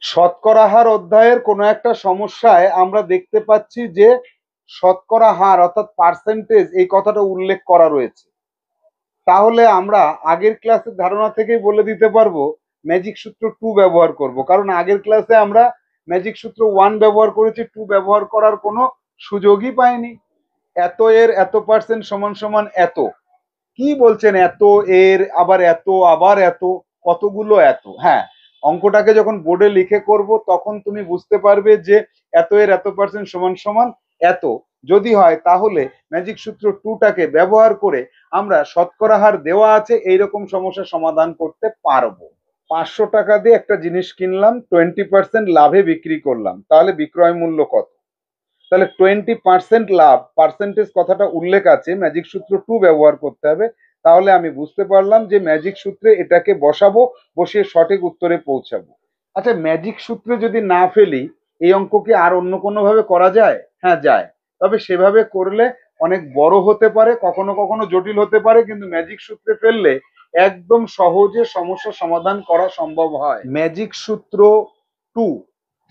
শতকরা হার অধ্যায়ের কোনো একটা সমস্যায় আমরা দেখতে পাচ্ছি যে শতকরা হার অর্থাৎ পার্সেন্টেজ এই কথাটা উল্লেখ করা রয়েছে। তাহলে আমরা আগের ক্লাসের ধারণা থেকেই বলে দিতে পারবো ম্যাজিক সূত্র 2 ব্যবহার করব, কারণ আগের ক্লাসে আমরা ম্যাজিক সূত্র 1 ব্যবহার করেছি, 2 ব্যবহার করার কোনো সুযোগই পাইনি। এত এর এত পার্সেন্ট সমান সমান এত, কি বলছেন এত এর আবার এত আবার এত, কতগুলো এত? হ্যাঁ, অঙ্কটাকে যখন বোর্ডে লিখে করব তখন তুমি বুঝতে পারবে যে এত এর এত পার্সেন্ট সমান সমান এত যদি হয়, তাহলে ম্যাজিক সূত্র 2টাকে ব্যবহার করে আমরা শতকরা হার দেওয়া আছে এইরকম সমস্যা সমাধান করতে পারবো। 500 টাকা দিয়ে একটা জিনিস কিনলাম, 20% লাভে বিক্রি করলাম, তাহলে বিক্রয় মূল্য কত? তাহলে 20% লাভ, পার্সেন্টেজ কথাটা উল্লেখ আছে, ম্যাজিক সূত্র 2 ব্যবহার করতে হবে। তাহলে আমি বুঝতে পারলাম যে ম্যাজিক সূত্রে এটাকে বসাবো, বসিয়ে সঠিক উত্তরে পৌঁছাবো। আচ্ছা, ম্যাজিক সূত্রে যদি না ফেলি এই অঙ্ক কি আর অন্য কোনো ভাবে করা যায়? হ্যাঁ যায়, তবে সেভাবে করলে অনেক বড় হতে পারে, কখনো কখনো জটিল হতে পারে, কিন্তু ম্যাজিক সূত্রে ফেললে একদম সহজে সমস্যা সমাধান করা সম্ভব হয়। ম্যাজিক সূত্র 2,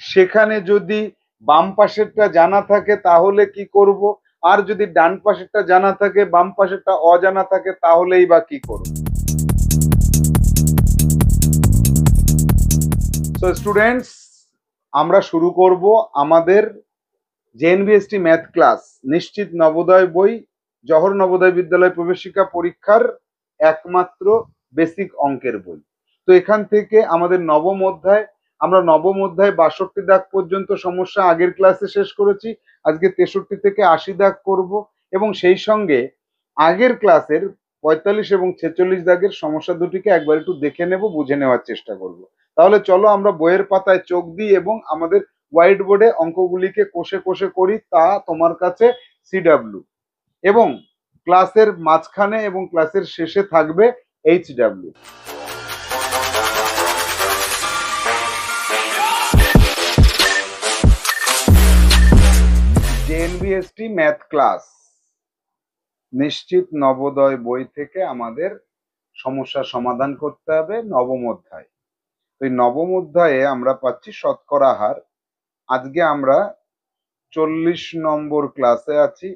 সেখানে যদি বাম পাশেরটা জানা থাকে তাহলে কি করব, আর যদি ডান পাশেরটা জানা থাকে বাম পাশেরটা অজানা থাকে তাহলেই বা কি করব? সো স্টুডেন্টস, আমরা শুরু করব আমাদের জেএনভিএসটি ম্যাথ ক্লাস, নিশ্চিত নবোদয় বই, জওহর নবোদয় বিদ্যালয় প্রবেশিকা পরীক্ষার একমাত্র বেসিক অঙ্কের বই। তো এখান থেকে আমাদের নবম অধ্যায়, আমরা নবম অধ্যায় 62 দাগ পর্যন্ত সমস্যা আগের ক্লাসে শেষ করেছি। আজকে 63 থেকে 80 দাগ করব, এবং সেই সঙ্গে আগের ক্লাসের 45 এবং 46 দাগের সমস্যা দুটিকে একবার একটু দেখে নেব, বুঝে নেওয়ার চেষ্টা করব। তাহলে চলো আমরা বইয়ের পাতায় চোখ দিই এবং আমাদের হোয়াইট বোর্ডে অঙ্কগুলিকে কষে কষে করি, তা তোমার কাছে সিডাব্লিউ, এবং ক্লাসের মাঝখানে এবং ক্লাসের শেষে থাকবে এইচডাব্লিউ। জেএনভিএসটি ম্যাথ ক্লাস, নিশ্চিত নবোদয় বই থেকে আমাদের সমস্যা সমাধান করতে হবে নবম অধ্যায়। তো এই নবম অধ্যায়ে আমরা পাচ্ছি শতকরা হার। আজকে আমরা 40 নম্বর ক্লাসে আছি।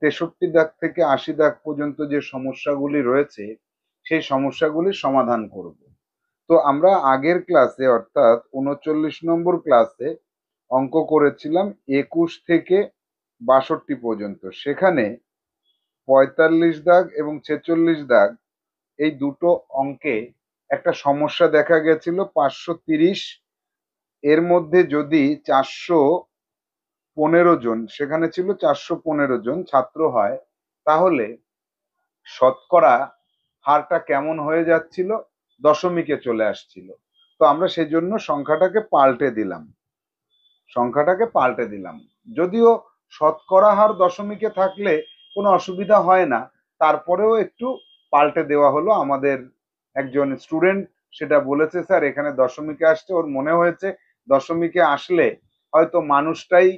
63 দাগ থেকে 80 দাগ পর্যন্ত যে সমস্যাগুলি রয়েছে সেই সমস্যাগুলির সমাধান করব। তো আমরা আগের ক্লাসে অর্থাৎ 39 নম্বর ক্লাসে অঙ্ক করেছিলাম 21 থেকে 62 পর্যন্ত। সেখানে 45 দাগ এবং 46 দাগ এই দুটো অঙ্কে একটা সমস্যা দেখা গেছিল। 530 এর মধ্যে যদি 415 জন, সেখানে ছিল 415 জন ছাত্র হয়, তাহলে শতকরা হারটা কেমন হয়ে যাচ্ছিল? দশমিকে চলে আসছিল। তো আমরা সেই জন্য সংখ্যাটাকে পাল্টে দিলাম। যদিও শতকরা হার দশমিকে থাকলে কোনো অসুবিধা হয় না, তারপরেও একটু পাল্টে দেওয়া হলো। আমাদের একজন স্টুডেন্ট সেটা বলেছে, স্যার এখানে দশমিকে আসছে, ওর মনে হয়েছে দশমিকে আসলে হয়তো মানুষটাই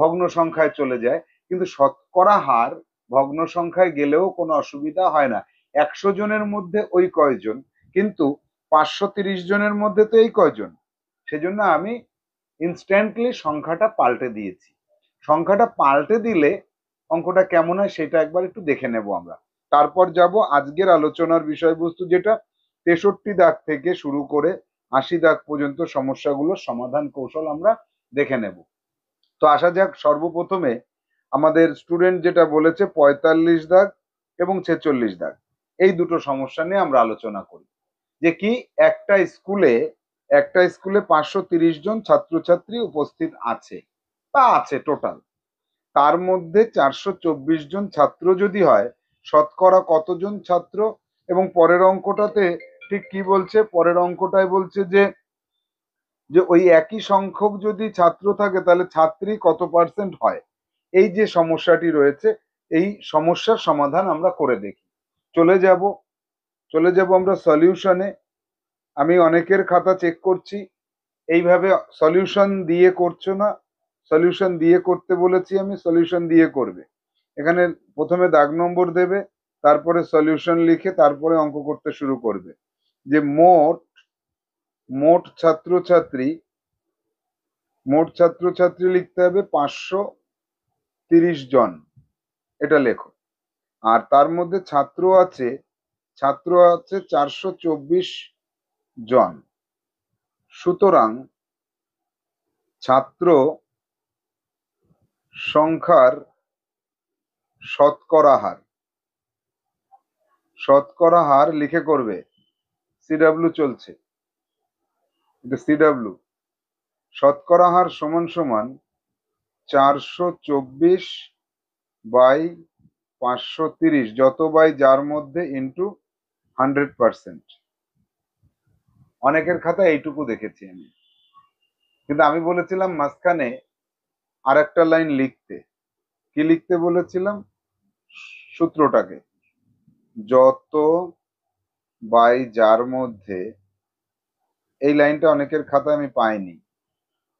ভগ্ন সংখ্যায় চলে যায়, কিন্তু শতকরা হার ভগ্ন সংখ্যায় গেলেও কোনো অসুবিধা হয় না। 100 জনের মধ্যে ওই কয়জন, কিন্তু 530 জনের মধ্যে তো এই কয়জন, সেজন্য আমি ইনস্ট্যান্টলি সংখ্যাটা পাল্টে দিয়েছি। সংখ্যাটা পাল্টে দিলে অঙ্কটা কেমন হয় সেটা একবার একটু দেখে নেব আমরা। তারপর যাব আজকের আলোচনার বিষয়বস্তু, যেটা 63 দাগ থেকে শুরু করে 80 দাগ পর্যন্ত সমস্যাগুলোর সমাধান কৌশল আমরা দেখে নেব। তো আসা যাক, সর্বপ্রথমে আমাদের স্টুডেন্ট যেটা বলেছে 45 দাগ এবং 46 দাগ, এই দুটো সমস্যা নিয়ে আমরা আলোচনা করি। যে কি, একটা স্কুলে 530 জন ছাত্রছাত্রী উপস্থিত আছে, তা আছে টোটাল। তার মধ্যে 424 জন ছাত্র যদি হয়, শতকরা কতজন ছাত্র? এবং পরের অঙ্কটাতে ঠিক কি বলছে? পরের অঙ্কটায় বলছে যে যে ওই একই সংখ্যক যদি ছাত্র থাকে তাহলে ছাত্রী কত পার্সেন্ট হয়। এই যে সমস্যাটি রয়েছে, এই সমস্যার সমাধান আমরা করে দেখি। চলে যাব আমরা সলিউশনে। আমি অনেকের খাতা চেক করছি, এইভাবে সলিউশন দিয়ে করছো না। সলিউশন দিয়ে করতে বলেছি আমি, সলিউশন দিয়ে করবে। এখানে প্রথমে দাগ নম্বর দেবে, তারপরে সলিউশন লিখে তারপরে অঙ্ক করতে শুরু করবে। যে মোট মোট ছাত্রছাত্রী লিখতে হবে 530 জন, এটা লেখো। আর তার মধ্যে ছাত্র আছে 424 জন। সুতরাং ছাত্র সংখ্যার শতকরা হার লিখে করবে। সিডাব্লিউ চলছে, এটা সিডাব্লিউ। শতকরা হার সমান সমান 424/530, যত বাই যার মধ্যে ইন্টু 100%। অনেকের খাতা এইটুকু দেখেছি আমি, কিন্তু আমি বলেছিলাম মাঝখানে আর একটা লাইন লিখতে। কি লিখতে বলেছিলাম? সূত্রটাকে যত বাই যার মধ্যে, এই লাইনটা অনেকের খাতায় আমি পাইনি,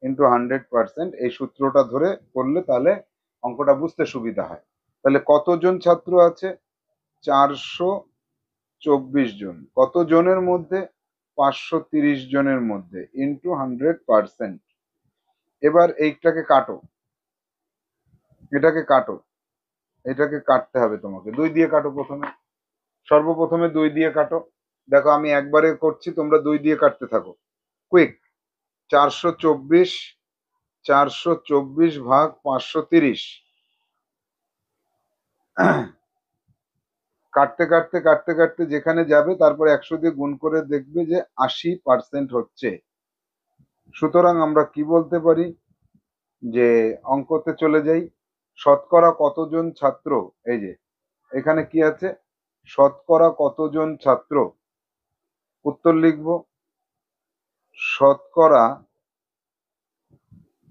ইন্টু 100%, এই সূত্রটা ধরে করলে তাহলে অঙ্কটা বুঝতে সুবিধা হয়। তাহলে কতজন ছাত্র আছে? 424 জন। কত জনের মধ্যে? 530 জনের মধ্যে, ইন্টু 100%। এবার এইটাকে কাটো, এটাকে কাটতে হবে তোমাকে। 2 দিয়ে কাটো প্রথমে, সর্বপ্রথমে 2 দিয়ে কাটো। দেখো আমি একবারে করছি, তোমরা 2 দিয়ে কাটতে থাকো, কুইক। 424 ভাগ 530, কাটতে যেখানে যাবে তারপর 100 দিয়ে গুণ করে দেখবে যে 80% হচ্ছে। সুতরাং আমরা কি বলতে পারি? যে অঙ্কতে চলে যাই, শতকরা কতজন ছাত্র, এই যে এখানে কি আছে, শতকরা কতজন ছাত্র, উত্তর লিখব শতকরা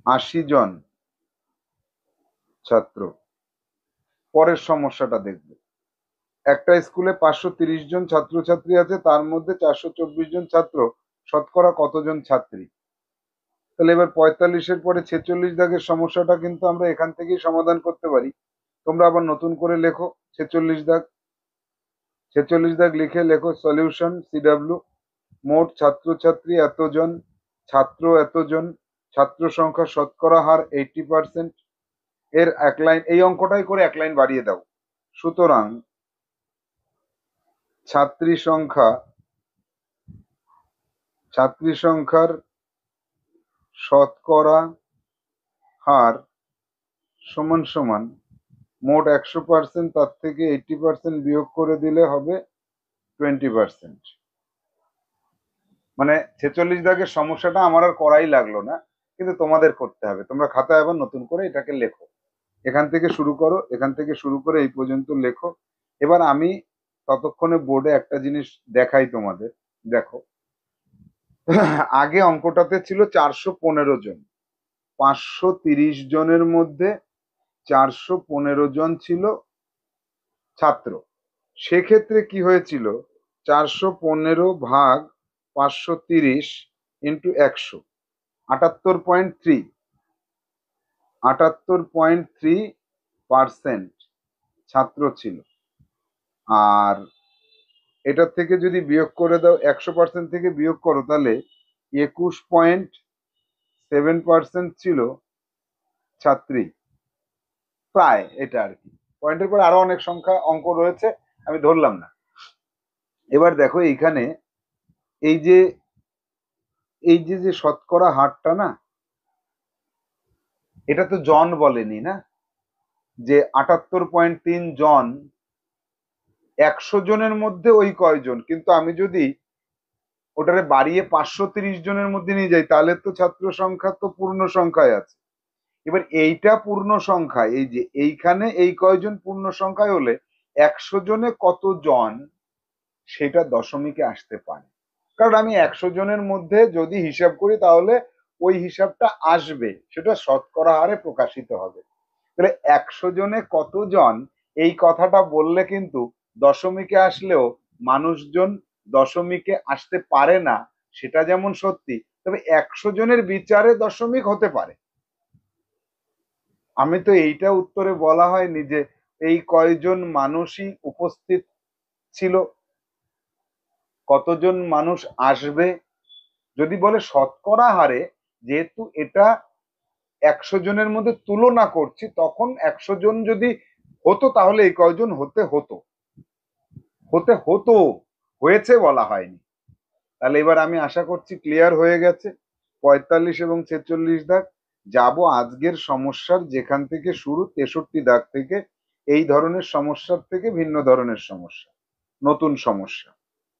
80 জন ছাত্র। পরের সমস্যাটা দেখব, একটা স্কুলে 530 জন ছাত্রছাত্রী আছে, তার মধ্যে 424 জন ছাত্র, শতকরা কতজন ছাত্রী? তাহলে এবার 45-এর পরে 46 দাগের সমস্যাটা কিন্তু আমরা এখান থেকেই সমাধান করতে পারি। তোমরা আবার নতুন করে লেখো 46 দাগ। 46 দাগ লিখে লেখো সলিউশন সিডাব্লিউ। মোট ছাত্রছাত্রী এতজন, ছাত্র এতজন, ছাত্র সংখ্যা শতকরা হার 80%। এর এক লাইন, এই অঙ্কটাই করে এক লাইন বাড়িয়ে দাও। সুতরাং ছাত্রী সংখ্যার শতকরা হার সমান সমান মোট 100%, তার থেকে 80% বিয়োগ করে দিলে হবে 20%। মানে 46 দাগের সমস্যাটা আমার আর করাই লাগলো না, কিন্তু তোমাদের করতে হবে। তোমরা খাতায় আবার নতুন করে এটাকে লেখো, এখান থেকে শুরু করো, এখান থেকে শুরু করে এই পর্যন্ত লেখো। এবার আমি ততক্ষণে বোর্ডে একটা জিনিস দেখাই তোমাদের। দেখো, আগে অঙ্কটাতে ছিল 415 জন, 530 জনের মধ্যে 415 জন ছিল ছাত্র। সেক্ষেত্রে কি হয়েছিল, 415 ভাগ 530 ইন্টু 100, 78.3, 78.3% ছাত্র ছিল। আর এটার থেকে যদি বিয়োগ করে দাও, 100% থেকে বিয়োগ করো, তাহলে 21.7% ছিল ছাত্রী। প্রায় এটা আর কি, পয়েন্টের পরে আরো অনেক সংখ্যা অঙ্ক রয়েছে, আমি ধরলাম না। এবার দেখো এইখানে এই যে শতকরা হারটা না, এটা তো জন বলেনি না, যে 78.3 জন, 100 জনের মধ্যে ওই কয়জন। কিন্তু আমি যদি ওটারে বাড়িয়ে 530 জনের মধ্যে নিয়ে যাই, তাহলে তো ছাত্র সংখ্যা তো পূর্ণ সংখ্যায় আছে। এবার এইটা পূর্ণ সংখ্যায়, এই যে এইখানে এই কয়জন পূর্ণ সংখ্যায় হলে 100 জনে কত জন সেটা দশমিকে আসতে পারে। কারণ আমি 100 জনের মধ্যে যদি হিসাব করি তাহলে ওই হিসাবটা আসবে, সেটা শতকরা হারে প্রকাশিত হবে। তাহলে 100 জনে কতজন এই কথাটা বললে কিন্তু দশমিকে আসলেও মানুষজন দশমিকে আসতে পারে না, সেটা যেমন সত্যি, তবে 100 জনের বিচারে দশমিক হতে পারে। আমি তো এইটা উত্তরে বলা হয়নি যে এই কয়জন মানুষই উপস্থিত ছিল, কতজন মানুষ আসবে, যদি বলে শতকরা হারে, যেহেতু এটা 100 জনের মধ্যে তুলনা করছি, তখন 100 জন যদি হতো তাহলে এই কয়জন হতে হতো, হয়েছে বলা হয়নি। তাহলে এবার আমি আশা করছি ক্লিয়ার হয়ে গেছে। 45 এবং 46 দাগ যাব আজকের সমস্যার যেখান থেকে শুরু, 63 দাগ থেকে, এই ধরনের সমস্যার থেকে ভিন্ন ধরনের সমস্যা, নতুন সমস্যা।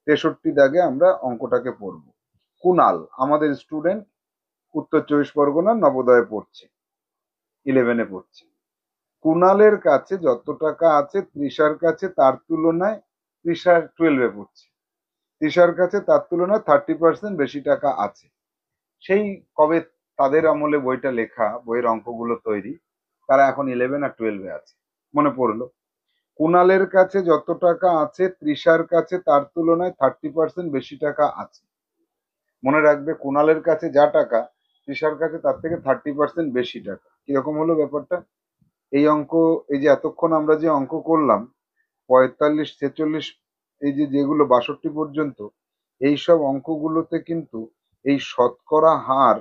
63 দাগে আমরা অঙ্কটাকে পড়ব। কুনাল আমাদের স্টুডেন্ট, উত্তর 24 পরগনার নবোদয়ে পড়ছে, 11-এ পড়ছে। কুনালের কাছে যত টাকা আছে তৃষার কাছে তার তুলনায়, তৃষা 12-এ পড়ছে, তৃষার কাছে তার তুলনায় 30% বেশি টাকা আছে। সেই কবে তাদের আমলে বইটা লেখা, বইয়ের অঙ্কগুলো তৈরি, তারা এখন 11 আর 12-এ আছে, মনে পড়লো। কুনালের কাছে যত টাকা আছে তৃষার কাছে তার তুলনায় 30% বেশি টাকা আছে। মনে রাখবে, কুনালের কাছে যা টাকা তৃষার কাছে তার থেকে 30% বেশি টাকা। কিরকম হলো ব্যাপারটা? এই অঙ্ক, এই যে এতক্ষণ আমরা যে অঙ্ক করলাম 45, 46, এই যে যেগুলো 62 পর্যন্ত, এইসব অঙ্কগুলোতে কিন্তু এই শতকরা হার,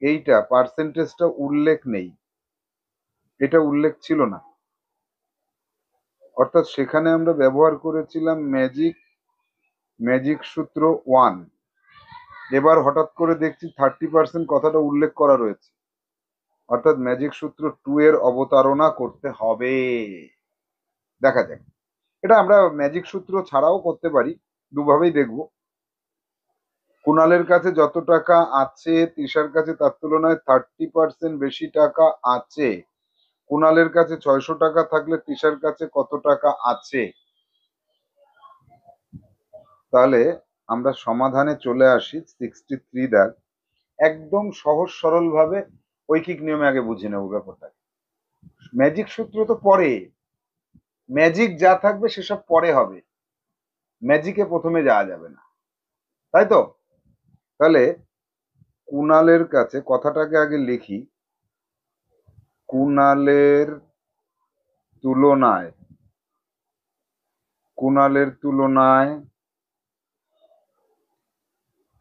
এইটা পার্সেন্টেজটা উল্লেখ নেই, এটা উল্লেখ ছিল না। অর্থাৎ সেখানে আমরা ব্যবহার করেছিলাম ম্যাজিক সূত্র 1। এবার হঠাৎ করে দেখছি 30% কথাটা উল্লেখ করা রয়েছে, অর্থাৎ ম্যাজিক সূত্র 2 এর অবতারণা করতে হবে। দেখা যাক, এটা আমরা ম্যাজিক সূত্র ছাড়াও করতে পারি, দুভাবেই দেখব। কুনালের কাছে যত টাকা আছে তৃষার কাছে তার তুলনায় 30% বেশি টাকা আছে। কুনালের কাছে 600 টাকা থাকলে তৃষার কাছে কত টাকা আছে? তাহলে আমরা সমাধানে চলে আসি। 63 দাগ একদম সহজ সরল ভাবে ঐকিক নিয়মে আগে বুঝে নেব ব্যাপারটা। ম্যাজিক সূত্র তো পরে, ম্যাজিক যা থাকবে সেসব পরে হবে, ম্যাজিকে প্রথমে যাওয়া যাবে না, তাই তো? তাহলে কুনালের কাছে, কথাটাকে আগে লিখি, কুনালের তুলনায়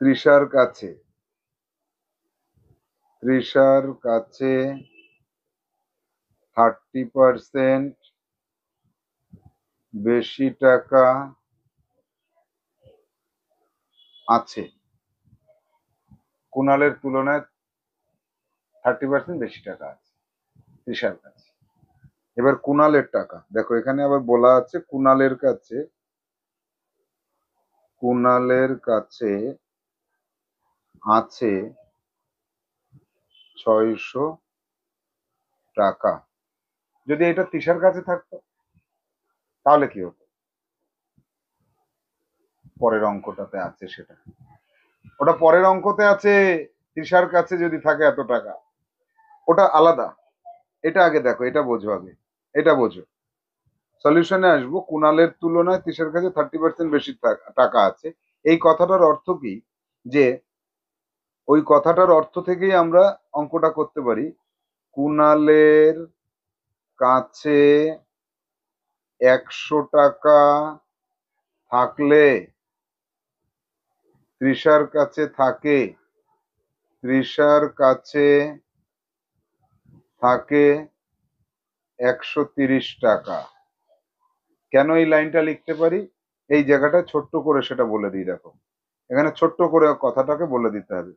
তৃষার কাছে 30% বেশি টাকা আছে। কুনালের তুলনায় 30% বেশি টাকা আছে তৃষার কাছে। এবার কুনালের টাকা দেখো, এখানে আবার বলা আছে কুনালের কাছে আছে 600 টাকা। যদি এটা তৃষার কাছে থাকতো তাহলে কি হতো? পরের অঙ্কটাতে আছে সেটা, ওটা পরের অঙ্কতে আছে। তৃষার কাছে যদি থাকে এত টাকা, ওটা আলাদা। এটা আগে দেখো, এটা বোঝো আগে, এটা বোঝো। সলিউশনে আসবো। কুনালের তুলনায় তৃষার কাছে 30% বেশি টাকা আছে, এই কথাটার অর্থ কি? যে ওই কথাটার অর্থ থেকেই আমরা অঙ্কটা করতে পারি। কুনালের কাছে 100 টাকা থাকলে তৃষার কাছে 130 টাকা। কেন এই লাইনটা লিখতে পারি? এই জায়গাটা ছোট্ট করে সেটা বলে দিই। দেখো, এখানে ছোট্ট করে কথাটাকে বলে দিতে হবে।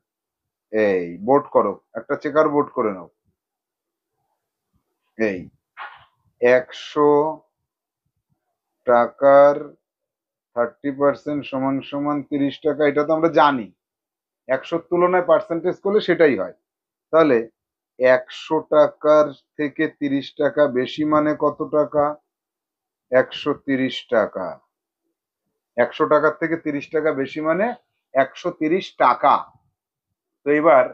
এই বোর্ড করো, একটা চেকার বোর্ড করে নাও। এই 100 টাকার 30% সমান সমান 30 টাকা, এটা তো আমরা জানি। 100 তুলনায় পার্সেন্টেজ করলে সেটাই হয়। তাহলে 100 টাকার থেকে 30 টাকা বেশি মানে কত টাকা? 130 টাকা। 100 টাকার থেকে 30 টাকা বেশি মানে 130 টাকা। তো এবার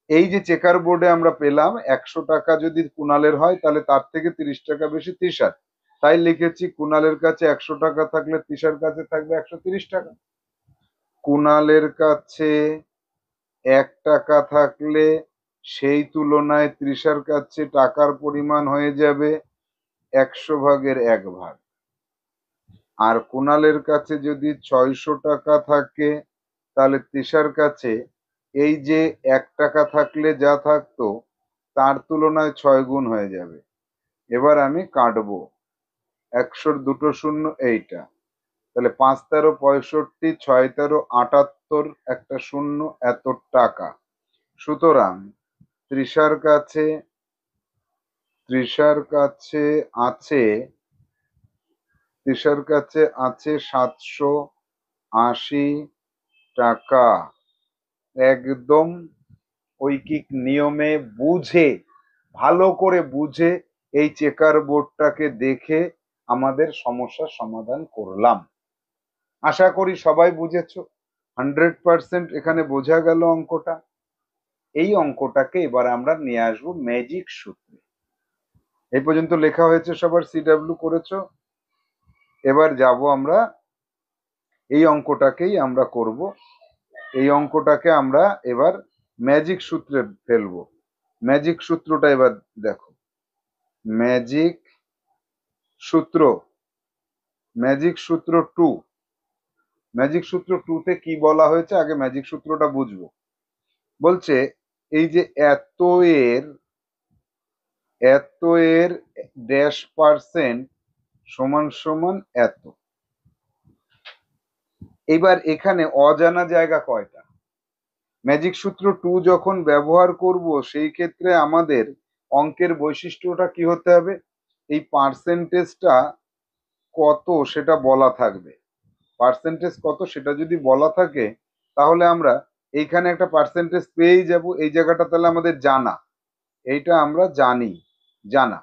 এই যে চেকার বোর্ডে আমরা পেলাম 100 টাকা যদি কুনালের হয় তাহলে তার থেকে 30 টাকা বেশি তৃষার, তাই লিখেছি কুনালের কাছে 100 টাকা থাকলে তৃষার কাছে থাকবে 130 টাকা। কুনালের কাছে 1 টাকা থাকলে সেই তুলনায় তৃষার কাছে টাকার পরিমাণ হয়ে যাবে 100/1 ভাগ। আর কুনালের কাছে যদি 600 টাকা থাকে তাহলে তৃষার কাছে এই যে 1 টাকা থাকলে যা থাকতো তার তুলনায় 6 গুণ হয়ে যাবে। এবার আমি কাটবো, 100-র দুটো শূন্য এইটা, তাহলে 5-13 65, 6-13 78, একটা শূন্য, এত টাকা। সুতরাং তৃষার কাছে আছে 780 টাকা। একদম ঐকিক নিয়মে বুঝে, ভালো করে বুঝে এই চেকার বোর্ডটাকে দেখে আমাদের সমস্যার সমাধান করলাম। আশা করি সবাই বুঝেছো। 100% এখানে বোঝা গেল অঙ্কটা। এই অঙ্কটাকে এবার আমরা নিয়ে আসবো ম্যাজিক সূত্রে। এই পর্যন্ত লেখা হয়েছে, সবার সিডব্লিউ করেছো। এবার যাব আমরা এই অঙ্কটাকেই আমরা করব। এই অঙ্কটাকে আমরা এবার ম্যাজিক সূত্রে ফেলবো। ম্যাজিক সূত্রটা এবার দেখো, ম্যাজিক সূত্র, ম্যাজিক সূত্র 2। ম্যাজিক সূত্র 2তে কি বলা হয়েছে আগে ম্যাজিক সূত্রটা বুঝবো। বলছে এই যে এত এর ড্যাশ পার্সেন্ট সমান সমান এত। এবার এখানে অজানা জায়গা কয়টা? ম্যাজিক সূত্র 2 যখন ব্যবহার করব সেই ক্ষেত্রে আমাদের অঙ্কের বৈশিষ্ট্যটা কি হতে হবে, এই পার্সেন্টেজটা কত সেটা বলা থাকবে। পার্সেন্টেজ কত সেটা যদি বলা থাকে তাহলে আমরা এইখানে একটা পার্সেন্টেজ পেয়েই যাব। এই জায়গাটা তাহলে আমাদের জানা, এইটা আমরা জানা।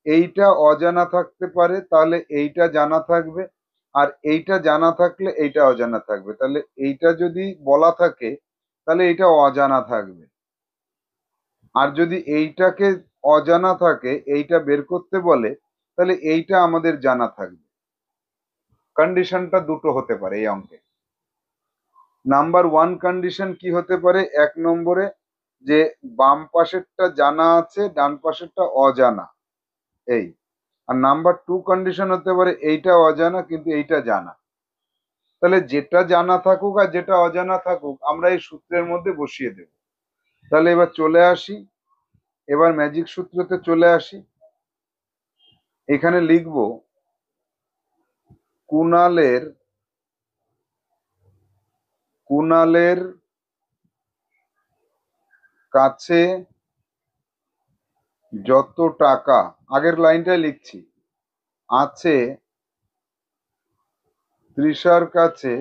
এইটা অজানা থাকতে পারে, তাহলে এইটা জানা থাকবে। আর এইটা জানা থাকলে এইটা অজানা থাকবে। তাহলে এইটা যদি বলা থাকে তাহলে এইটা অজানা থাকবে। আর যদি এইটাকে অজানা থাকে, এইটা বের করতে বলে, তাহলে এইটা আমাদের জানা থাকবে। কন্ডিশনটা দুটো হতে পারে এই অঙ্কে। নাম্বার 1 কন্ডিশন কি হতে পারে, 1 নম্বরে যে বাম পাশেরটা জানা আছে, ডান পাশেরটা অজানা, এই। আর নাম্বার 2 কন্ডিশন হতে পারে এইটা অজানা কিন্তু এইটা জানা। তাহলে যেটা জানা থাকুক আর যেটা অজানা থাকুক আমরা এই সূত্রের মধ্যে বসিয়ে দেব। তাহলে এবার চলে আসি, এবার ম্যাজিক সূত্রতে চলে আসি। এখানে লিখব কুণালের কাছে যত টাকা, আগের লাইনটাই লিখছি, আছে তৃষার কাছে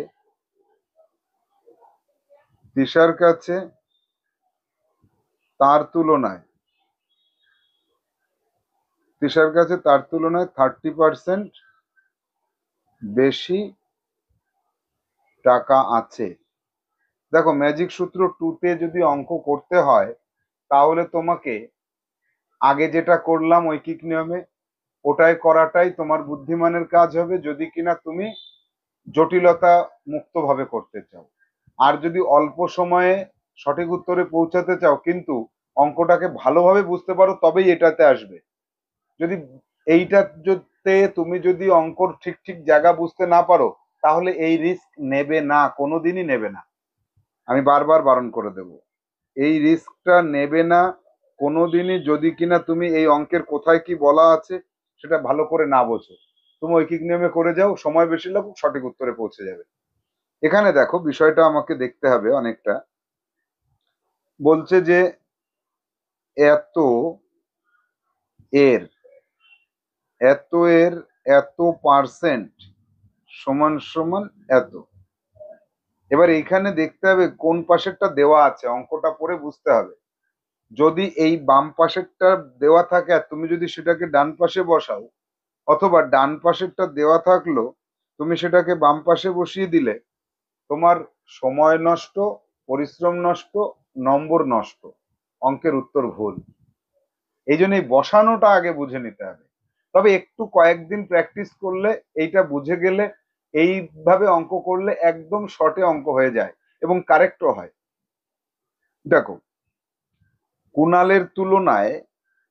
তার তুলনায় 30% বেশি টাকা আছে। দেখো ম্যাজিক সূত্র 2তে যদি অঙ্ক করতে হয় তাহলে তোমাকে আগে যেটা করলাম ঐকিক নিয়মে ওটাই করাটাই তোমার বুদ্ধিমানের কাজ হবে, যদি কিনা তুমি জটিলতা মুক্ত ভাবে করতে চাও। আর যদি অল্প সময়ে সঠিক উত্তরে পৌঁছাতে চাও কিন্তু অঙ্কটাকে ভালোভাবে বুঝতে পারো তবেই এটাতে আসবে। যদি এইটাতে তুমি যদি অঙ্কর ঠিক ঠিক জায়গা বুঝতে না পারো তাহলে এই রিস্ক নেবে না, কোনোদিনই নেবে না। আমি বারবার বারণ করে দেব, এই রিস্কটা নেবে না কোনোদিনই, যদি কিনা তুমি এই অঙ্কের কোথায় কি বলা আছে সেটা ভালো করে না বোঝো। তুমি ঐকিক নিয়মে করে যাও, সময় বেশি লাগুক সঠিক উত্তরে পৌঁছে যাবে। এখানে দেখো বিষয়টা আমাকে দেখতে হবে অনেকটা। বলছে যে এত এর এত পার্সেন্ট সমান সমান এত। এবার এইখানে দেখতে হবে কোন পাশেরটা দেওয়া আছে, অঙ্কটা পড়ে বুঝতে হবে। যদি এই বাম পাশেরটা দেওয়া থাকে আর তুমি যদি সেটাকে ডান পাশে বসাও, অথবা ডান পাশেরটা দেওয়া থাকলো তুমি সেটাকে বাম পাশে বসিয়ে দিলে তোমার সময় নষ্ট, পরিশ্রম নষ্ট, নম্বর নষ্ট, অঙ্কের উত্তর ভুল। এই জন্য এই বসানোটা আগে বুঝে নিতে হবে। তবে একটু কয়েকদিন প্র্যাকটিস করলে এইটা বুঝে গেলে এইভাবে অঙ্ক করলে একদম শর্টে অঙ্ক হয়ে যায় এবং কারেক্টও হয়। দেখো কুণালের তুলনায়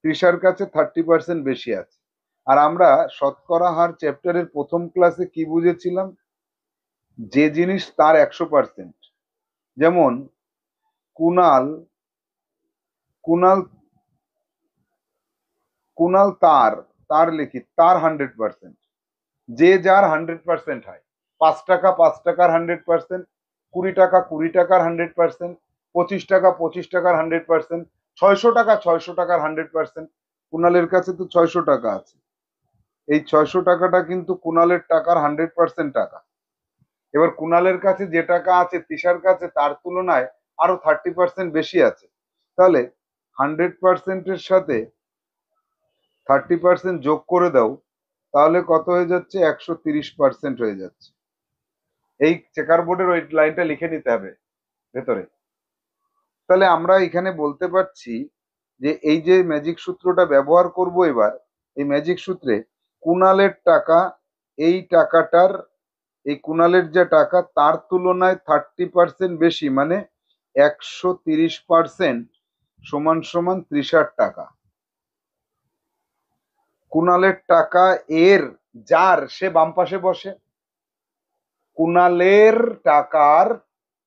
তৃষার কাছে 30% বেশি আছে। আর আমরা শতকরা হার চ্যাপ্টারের প্রথম ক্লাসে কি বুঝেছিলাম, যে জিনিস তার 100%, যেমন কুনাল কুনাল কুনাল তার তার লিখি তার 100%, যে যার 100% হয়। 5 টাকা 5 টাকার 100%, 20 টাকা 20 টাকার 100%, 25 টাকা 25 টাকার 100%, 600 টাকা 600 টাকার 100%। কুনালের কাছে তো 600 টাকা আছে, এই 600 টাকাটা কিন্তু কুনালের টাকার 100% টাকা। এবার কুনালের কাছে যে টাকা আছে তৃষার কাছে তার তুলনায় আরো 30% বেশি আছে, তাহলে 100%-এর সাথে 30% যোগ করে দাও, তাহলে কত হয়ে যাচ্ছে? 130% হয়ে যাচ্ছে। এই চেকার বোর্ডের ওই লাইনটা লিখে নিতে হবে ভেতরে। তাহলে আমরা এখানে বলতে পারছি যে এই যে ম্যাজিক সূত্রটা ব্যবহার করব এবার, এই ম্যাজিক সূত্রে কুনালের টাকা, এই টাকাটার, এই কুনালের যে টাকা তার তুলনায় 30% বেশি, মানে 130% সমান সমান 30 টাকা। কুনালের টাকা এর যার সে বাম পাশে বসে, কুনালের টাকার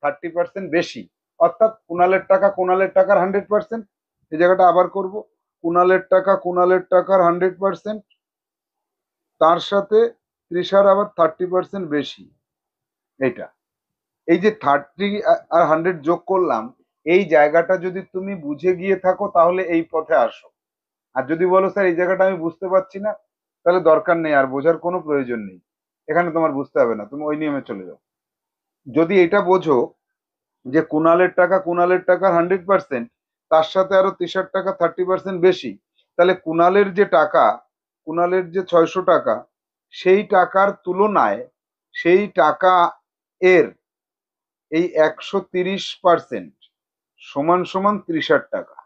30% বেশি, অর্থাৎ কুনালের টাকা কুনালের টাকার 100%। এই জায়গাটা আবার করব, কুনালের টাকা কুনালের টাকার 100%, তার সাথে তৃষার আবার 30% বেশি। এইটা, এই যে 30 আর 100 যোগ করলাম, এই জায়গাটা যদি তুমি বুঝে গিয়ে থাকো তাহলে এই পথে আসো। আর যদি বলো স্যার এই জায়গাটা আমি বুঝতে পারছি না, তাহলে দরকার নেই, আর বোঝার কোনো প্রয়োজন নেই, এখানে তোমার বুঝতে হবে না, তুমি ওই নিয়মে চলে যাও। যদি এটা বোঝো যে কুনালের টাকা কুনালের টাকার 100%, তার সাথে আরো তৃষার টাকা 30% বেশি, তাহলে কুনালের যে টাকা, কুনালের যে 600 টাকা, সেই টাকার তুলনায় সেই টাকা এর এই 130% সমান সমান 30 টাকা।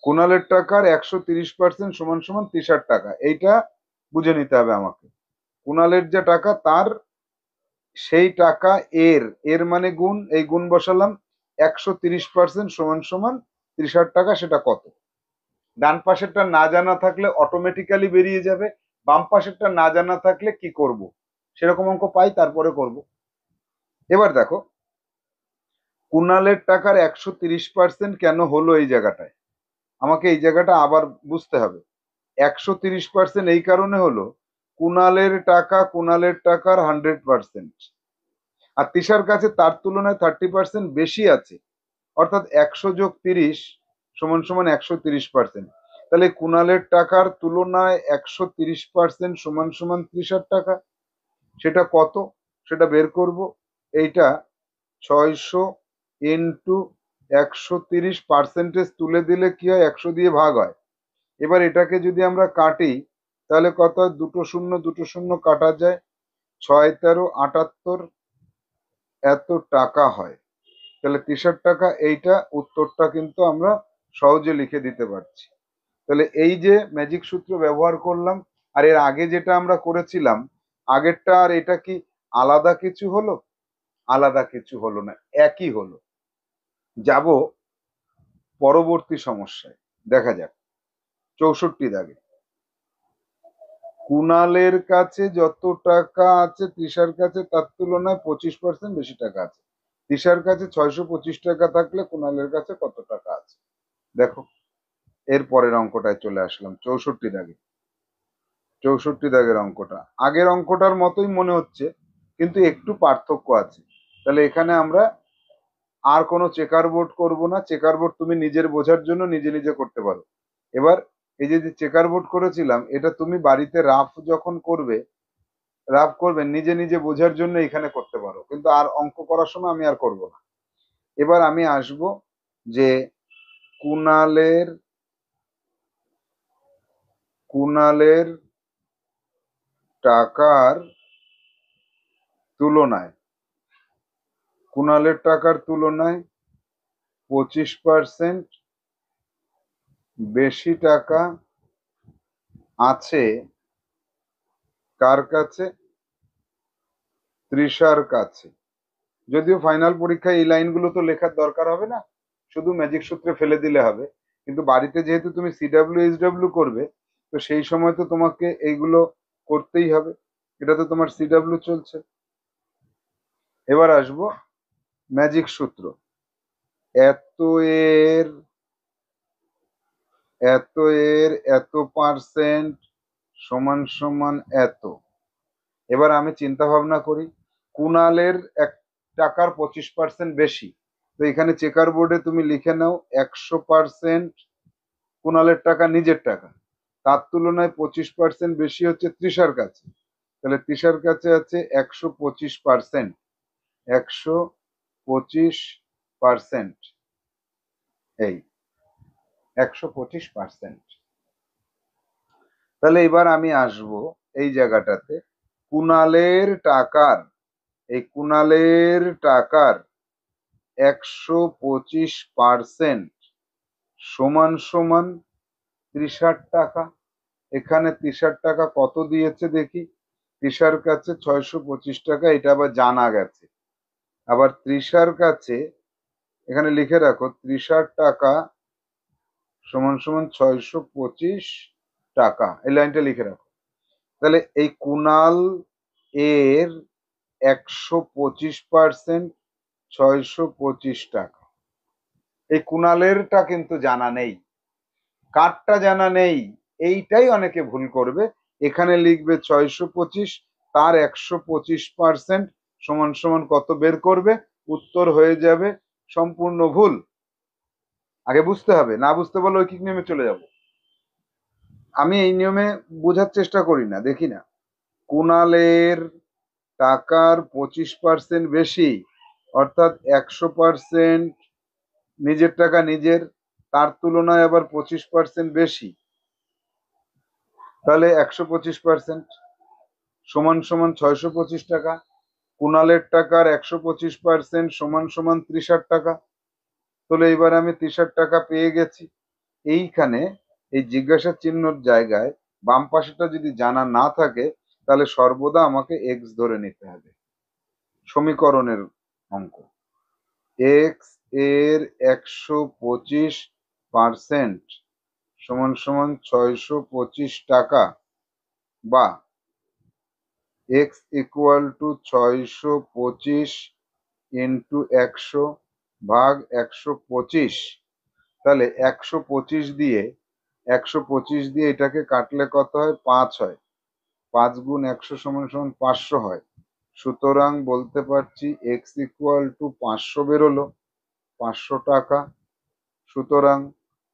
কুনালের টাকার 130% সমান সমান 30 টাকা, এইটা বুঝে নিতে হবে আমাকে। কুনালের যে টাকা তার সেই টাকা এর, এর মানে গুণ, এই গুণ বসালাম, 130% সমান সমান 30 টাকা, সেটা কত? ডান পাশেরটা না জানা থাকলে অটোমেটিক্যালি বেরিয়ে যাবে, বাম পাশেরটা না জানা থাকলে কি করব, সেরকম অঙ্ক পাই তারপরে করব। এবার দেখো কুনালের টাকার 130% কেন হলো এই জায়গাটায়, আমাকে এই জায়গাটা আবার বুঝতে হবে। 130% এই কারণে হলো, কুনালের টাকা কুনালের টাকার 100%, আর তৃষার কাছে তার তুলনায় 30% বেশি আছে, অর্থাৎ 100 + 30 সমান সমান 130%। তাহলে কুনালের টাকার তুলনায় 130% সমান সমান 30 টাকা, সেটা কত সেটা বের করব। এইটা 600 ইন্টু 130%, তুলে দিলে কি হয়, 100 দিয়ে ভাগ হয়। এবার এটাকে যদি আমরা কাটি তাহলে কত হয়, দুটো শূন্য দুটো শূন্য কাটা যায়, 6×13 = 78, এত টাকা হয়। তাহলে 30 টাকা, এইটা উত্তরটা কিন্তু আমরা সহজে লিখে দিতে পারছি। তাহলে এই যে ম্যাজিক সূত্র ব্যবহার করলাম, আর এর আগে যেটা আমরা করেছিলাম, আগেরটা আর এটা কি আলাদা কিছু হলো? আলাদা কিছু হলো না, একই হলো। যাব পরবর্তী সমস্যায়, দেখা যাক 64 দাগে। কুনালের কাছে যত টাকা আছে তৃষার কাছে তার তুলনায় 25% বেশি টাকা আছে। তৃষার কাছে 625 টাকা থাকলে কুনালের কাছে কত টাকা আছে? দেখো এর পরের অঙ্কটায় চলে আসলাম, 64 দাগে। 64 দাগের অঙ্কটা আগের অঙ্কটার মতোই মনে হচ্ছে, কিন্তু একটু পার্থক্য আছে। তাহলে এখানে আমরা আর কোনো চেকার বোর্ড করবো না, চেকার বোর্ড তুমি নিজের বোঝার জন্য নিজে নিজে করতে পারো। এবার এই যে চেকার বোর্ড করেছিলাম, এটা তুমি বাড়িতে রাফ যখন করবে, রাফ করবে নিজে নিজে বোঝার জন্য এখানে করতে পারো, কিন্তু আর অঙ্ক করার সময় আমি আর করব না। এবার আমি আসব যে কুনালের কুনালের টাকার তুলনায়, কুনালের টাকার তুলনায় 25% বেশি টাকা আছে কার কাছে? তৃষার কাছে। যদিও ফাইনাল পরীক্ষায় এই লাইনগুলো তো লেখার দরকার হবে না, শুধু ম্যাজিক সূত্রে ফেলে দিলে হবে, কিন্তু বাড়িতে যেহেতু তুমি CW/SW করবে, তো সেই সময় তো তোমাকে এইগুলো করতেই হবে, এটা তো তোমার CW চলছে। এবার আসবো ম্যাজিক সূত্র। এত এর এত এর এত পার্সেন্ট সমান সমান এত। এবার আমি চিন্তা ভাবনা করি, কুণালের 1 টাকার 25% বেশি। তো এখানে চেকার বোর্ডে তুমি লিখে নাও 100% কুণালের টাকা নিজের টাকা, তার তুলনায় 25% বেশি হচ্ছে তৃষার কাছে। তাহলে তৃষার কাছে আছে 125%। 125%, এই 125%। তাহলে এবার আমি আসব এই জায়গাটাতে, কুণালের টাকার কুণালের টাকার 125% সমান সমান 30 টাকা। এখানে 30 টাকা কত দিয়েছে দেখি। তৃষার কাছে 625 টাকা, এটা আবার জানা গেছে। আবার তৃষার কাছে এখানে লিখে রাখো, 30 টাকা সমান সমান 625 টাকা, এই লাইনটা লিখে রাখো। তাহলে এই কুণাল এর 125% 625 টাকা। এই কুণালেরটা কিন্তু জানা নেই, কারটা জানা নেই, এইটাই অনেকে ভুল করবে। এখানে লিখবে 625, তার 125% সমান সমান কত বের করবে, উত্তর হয়ে যাবে সম্পূর্ণ ভুল। আগে বুঝতে হবে, না বুঝতে পারলে ঐকিক নিয়মে চলে যাব। আমি এই নিয়মে বোঝার চেষ্টা করি না, দেখি না। কুণালের টাকার 25% বেশি, অর্থাৎ 100% নিজের টাকা নিজের, তার তুলনায় আবার 25% বেশি, তাহলে 125% সমান সমান 625 টাকা। কুণালের টাকার 125% সমান সমান 30 টাকা। তাহলে এবার আমি 30 টাকা পেয়ে গেছি। এইখানে এই জিজ্ঞাসা চিহ্নর জায়গায় বাম পাশেটা যদি জানা না থাকে, তাহলে সর্বদা আমাকে এক্স ধরে নিতে হবে। সমীকরণের অঙ্ক, এক্স এর 125% সমান সমান 625 টাকা, বা এক্স ইকুয়াল টু 625 ইন্টু 100 ভাগ 125। তাহলে 125 দিয়ে এটাকে কাটলে কত হয়, 5 হয়। 5 গুণ 100 সমান সমান 500 হয়। সুতরাং বলতে পারছি এক্স ইকুয়াল টু 500 বেরোলো, 500 টাকা। সুতরাং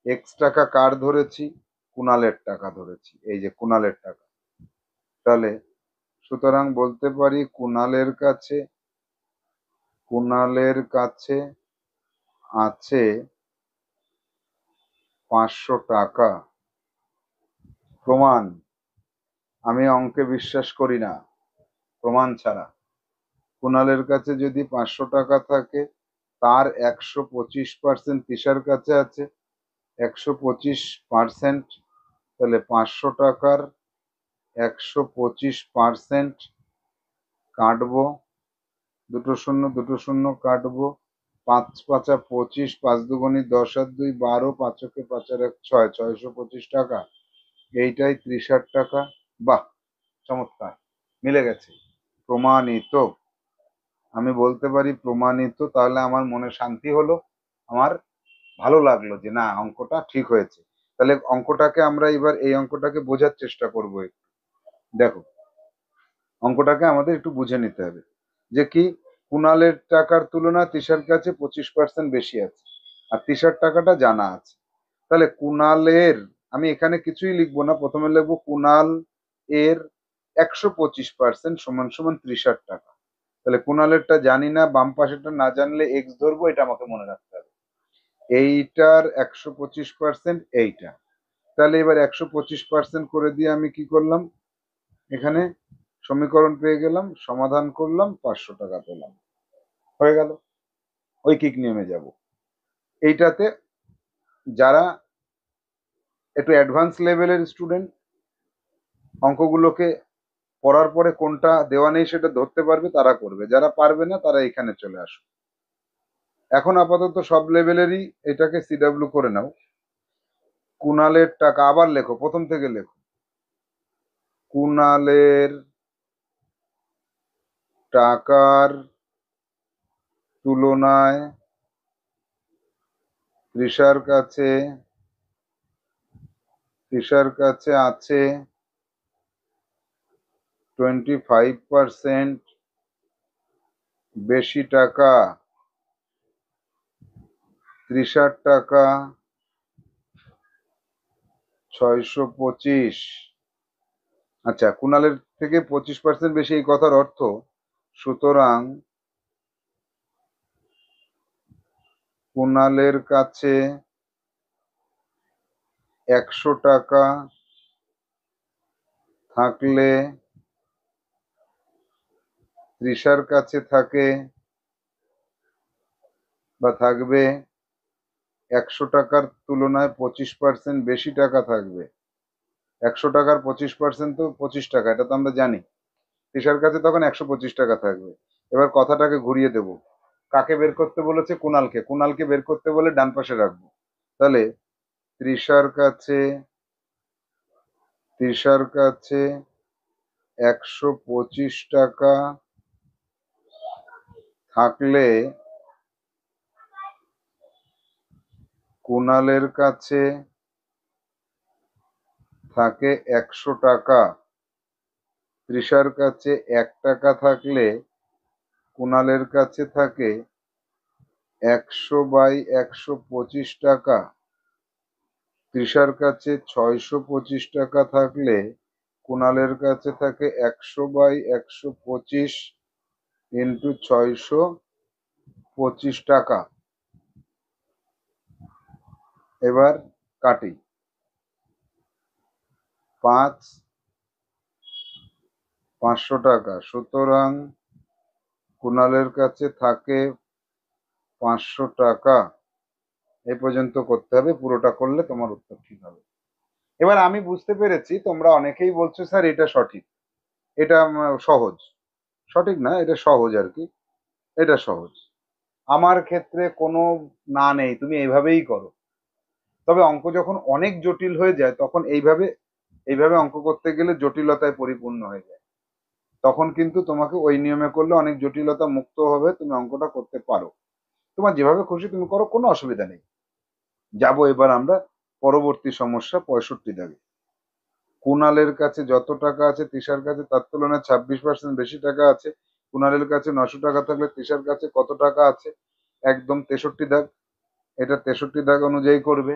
এক্স টাকা কার ধরেছি, কুণালের টাকা ধরেছি, এই যে কুণালের টাকা। তাহলে সুতরাং বলতে পারি কুণালের কাছে আছে 500 টাকা। প্রমাণ, আমি অঙ্কে বিশ্বাস করি না প্রমাণ ছাড়া। কুণালের কাছে যদি 500 টাকা থাকে, তার 125% তৃষার কাছে আছে 125%। তাহলে 500 টাকার 125% কাটবো, দুটো শূন্য দুটো শূন্য কাটবো, 5 5 25, 5 দুগুণী 10 আর 2 12, 5 একে 5 আর 1 6, 625 টাকা। এইটাই 30 টাকা। বাহ, চমৎকার, মিলে গেছে, প্রমাণিত। আমি বলতে পারি প্রমাণিত, তাহলে আমার মনে শান্তি হলো, আমার ভালো লাগলো যে না, অঙ্কটা ঠিক হয়েছে। তাহলে অঙ্কটাকে আমরা এবার এই অঙ্কটাকে বোঝার চেষ্টা করবো একটু। দেখো, অঙ্কটাকে আমাদের একটু বুঝে নিতে হবে যে কি, কুণালের টাকার তুলনায় তৃষার কাছে 25% বেশি আছে, আর তৃষার টাকাটা জানা আছে। তাহলে কুণালের, আমি এখানে কিছুই লিখবো না, প্রথমে লিখবো কুণাল এর 125% সমান সমান তৃষার টাকা। তাহলে কুণালেরটা জানি না, বাম পাশেরটা না জানলে এক্স ধরবো, এটা আমাকে মনে রাখতে হবে। এইটার 125% এইটা। তাহলে এবার 125% করে দিয়ে আমি কি করলাম, এখানে সমীকরণ পেয়ে গেলাম, সমাধান করলাম, 500 টাকা পেলাম, হয়ে গেল। ঐকিক নিয়মে যাব। এইটাতে যারা একটু অ্যাডভান্স লেভেলের স্টুডেন্ট, অঙ্কগুলোকে পড়ার পরে কোনটা দেওয়া নেই সেটা ধরতে পারবে, তারা করবে। যারা পারবে না তারা এখানে চলে আসো। এখন আপাতত সব লেভেলেরই এটাকে সিডাব্লিউ করে নাও। কুণালের টাকা, আবার লেখো, প্রথম থেকে লেখো। কুণালের টাকার তুলনায় তৃষার কাছে আছে 25% বেশি টাকা, তৃষার টাকা 625। আচ্ছা, কুণালের থেকে 25% বেশি, এই কথার অর্থ, সুতরাং কুণালের কাছে 100 টাকা থাকলে তৃষার কাছে থাকবে 100 টাকার তুলনায় 25% বেশি টাকা থাকবে। 100 টাকার 25% তো 25 টাকা, এটা তো আমরা জানি। তৃষার কাছে তখন 125 টাকা থাকবে। এবার কথাটাকে ঘুরিয়ে দেব, কাকে বের করতে বলেছে? কুণালকে বের করতে বলে ডান পাশে রাখবো। তাহলে তৃষার কাছে 125 টাকা থাকলে কুণালের কাছে থাকে 100 টাকা। তৃষার কাছে 1 টাকা থাকলে কুণালের কাছে থাকে 100/125 টাকা। তৃষার কাছে 625 টাকা থাকলে কুণালের কাছে থাকে 100/125 ইন্টু 625 টাকা। এবার কাটি, 500 টাকা, সুতরাং কুণালের কাছে থাকে 500 টাকা। এই পর্যন্ত করতে হবে, পুরোটা করলে তোমার উত্তর ঠিক হবে। এবার আমি বুঝতে পেরেছি তোমরা অনেকেই বলছো স্যার এটা সঠিক, এটা সহজ। সঠিক না, এটা সহজ আর কি, এটা সহজ। আমার ক্ষেত্রে কোনো না নেই, তুমি এইভাবেই করো। তবে অঙ্ক যখন অনেক জটিল হয়ে যায় তখন এইভাবে অঙ্ক করতে গেলে জটিলতায় পরিপূর্ণ হয়ে যায়। তখন কিন্তু তোমাকে ওই নিয়মে করলে অনেক জটিলতা মুক্ত হবে, তুমি অঙ্কটা করতে পারো। তোমার যেভাবে খুশি তুমি করো, কোনো অসুবিধা নেই। যাবো এবার আমরা পরবর্তী সমস্যা 65 দাগে। কুণালের কাছে যত টাকা আছে তৃষার কাছে তার তুলনায় 26% বেশি টাকা আছে। কুণালের কাছে 900 টাকা থাকলে তৃষার কাছে কত টাকা আছে? একদম 63 দাগ। এটা 63 দাগ অনুযায়ী করবে,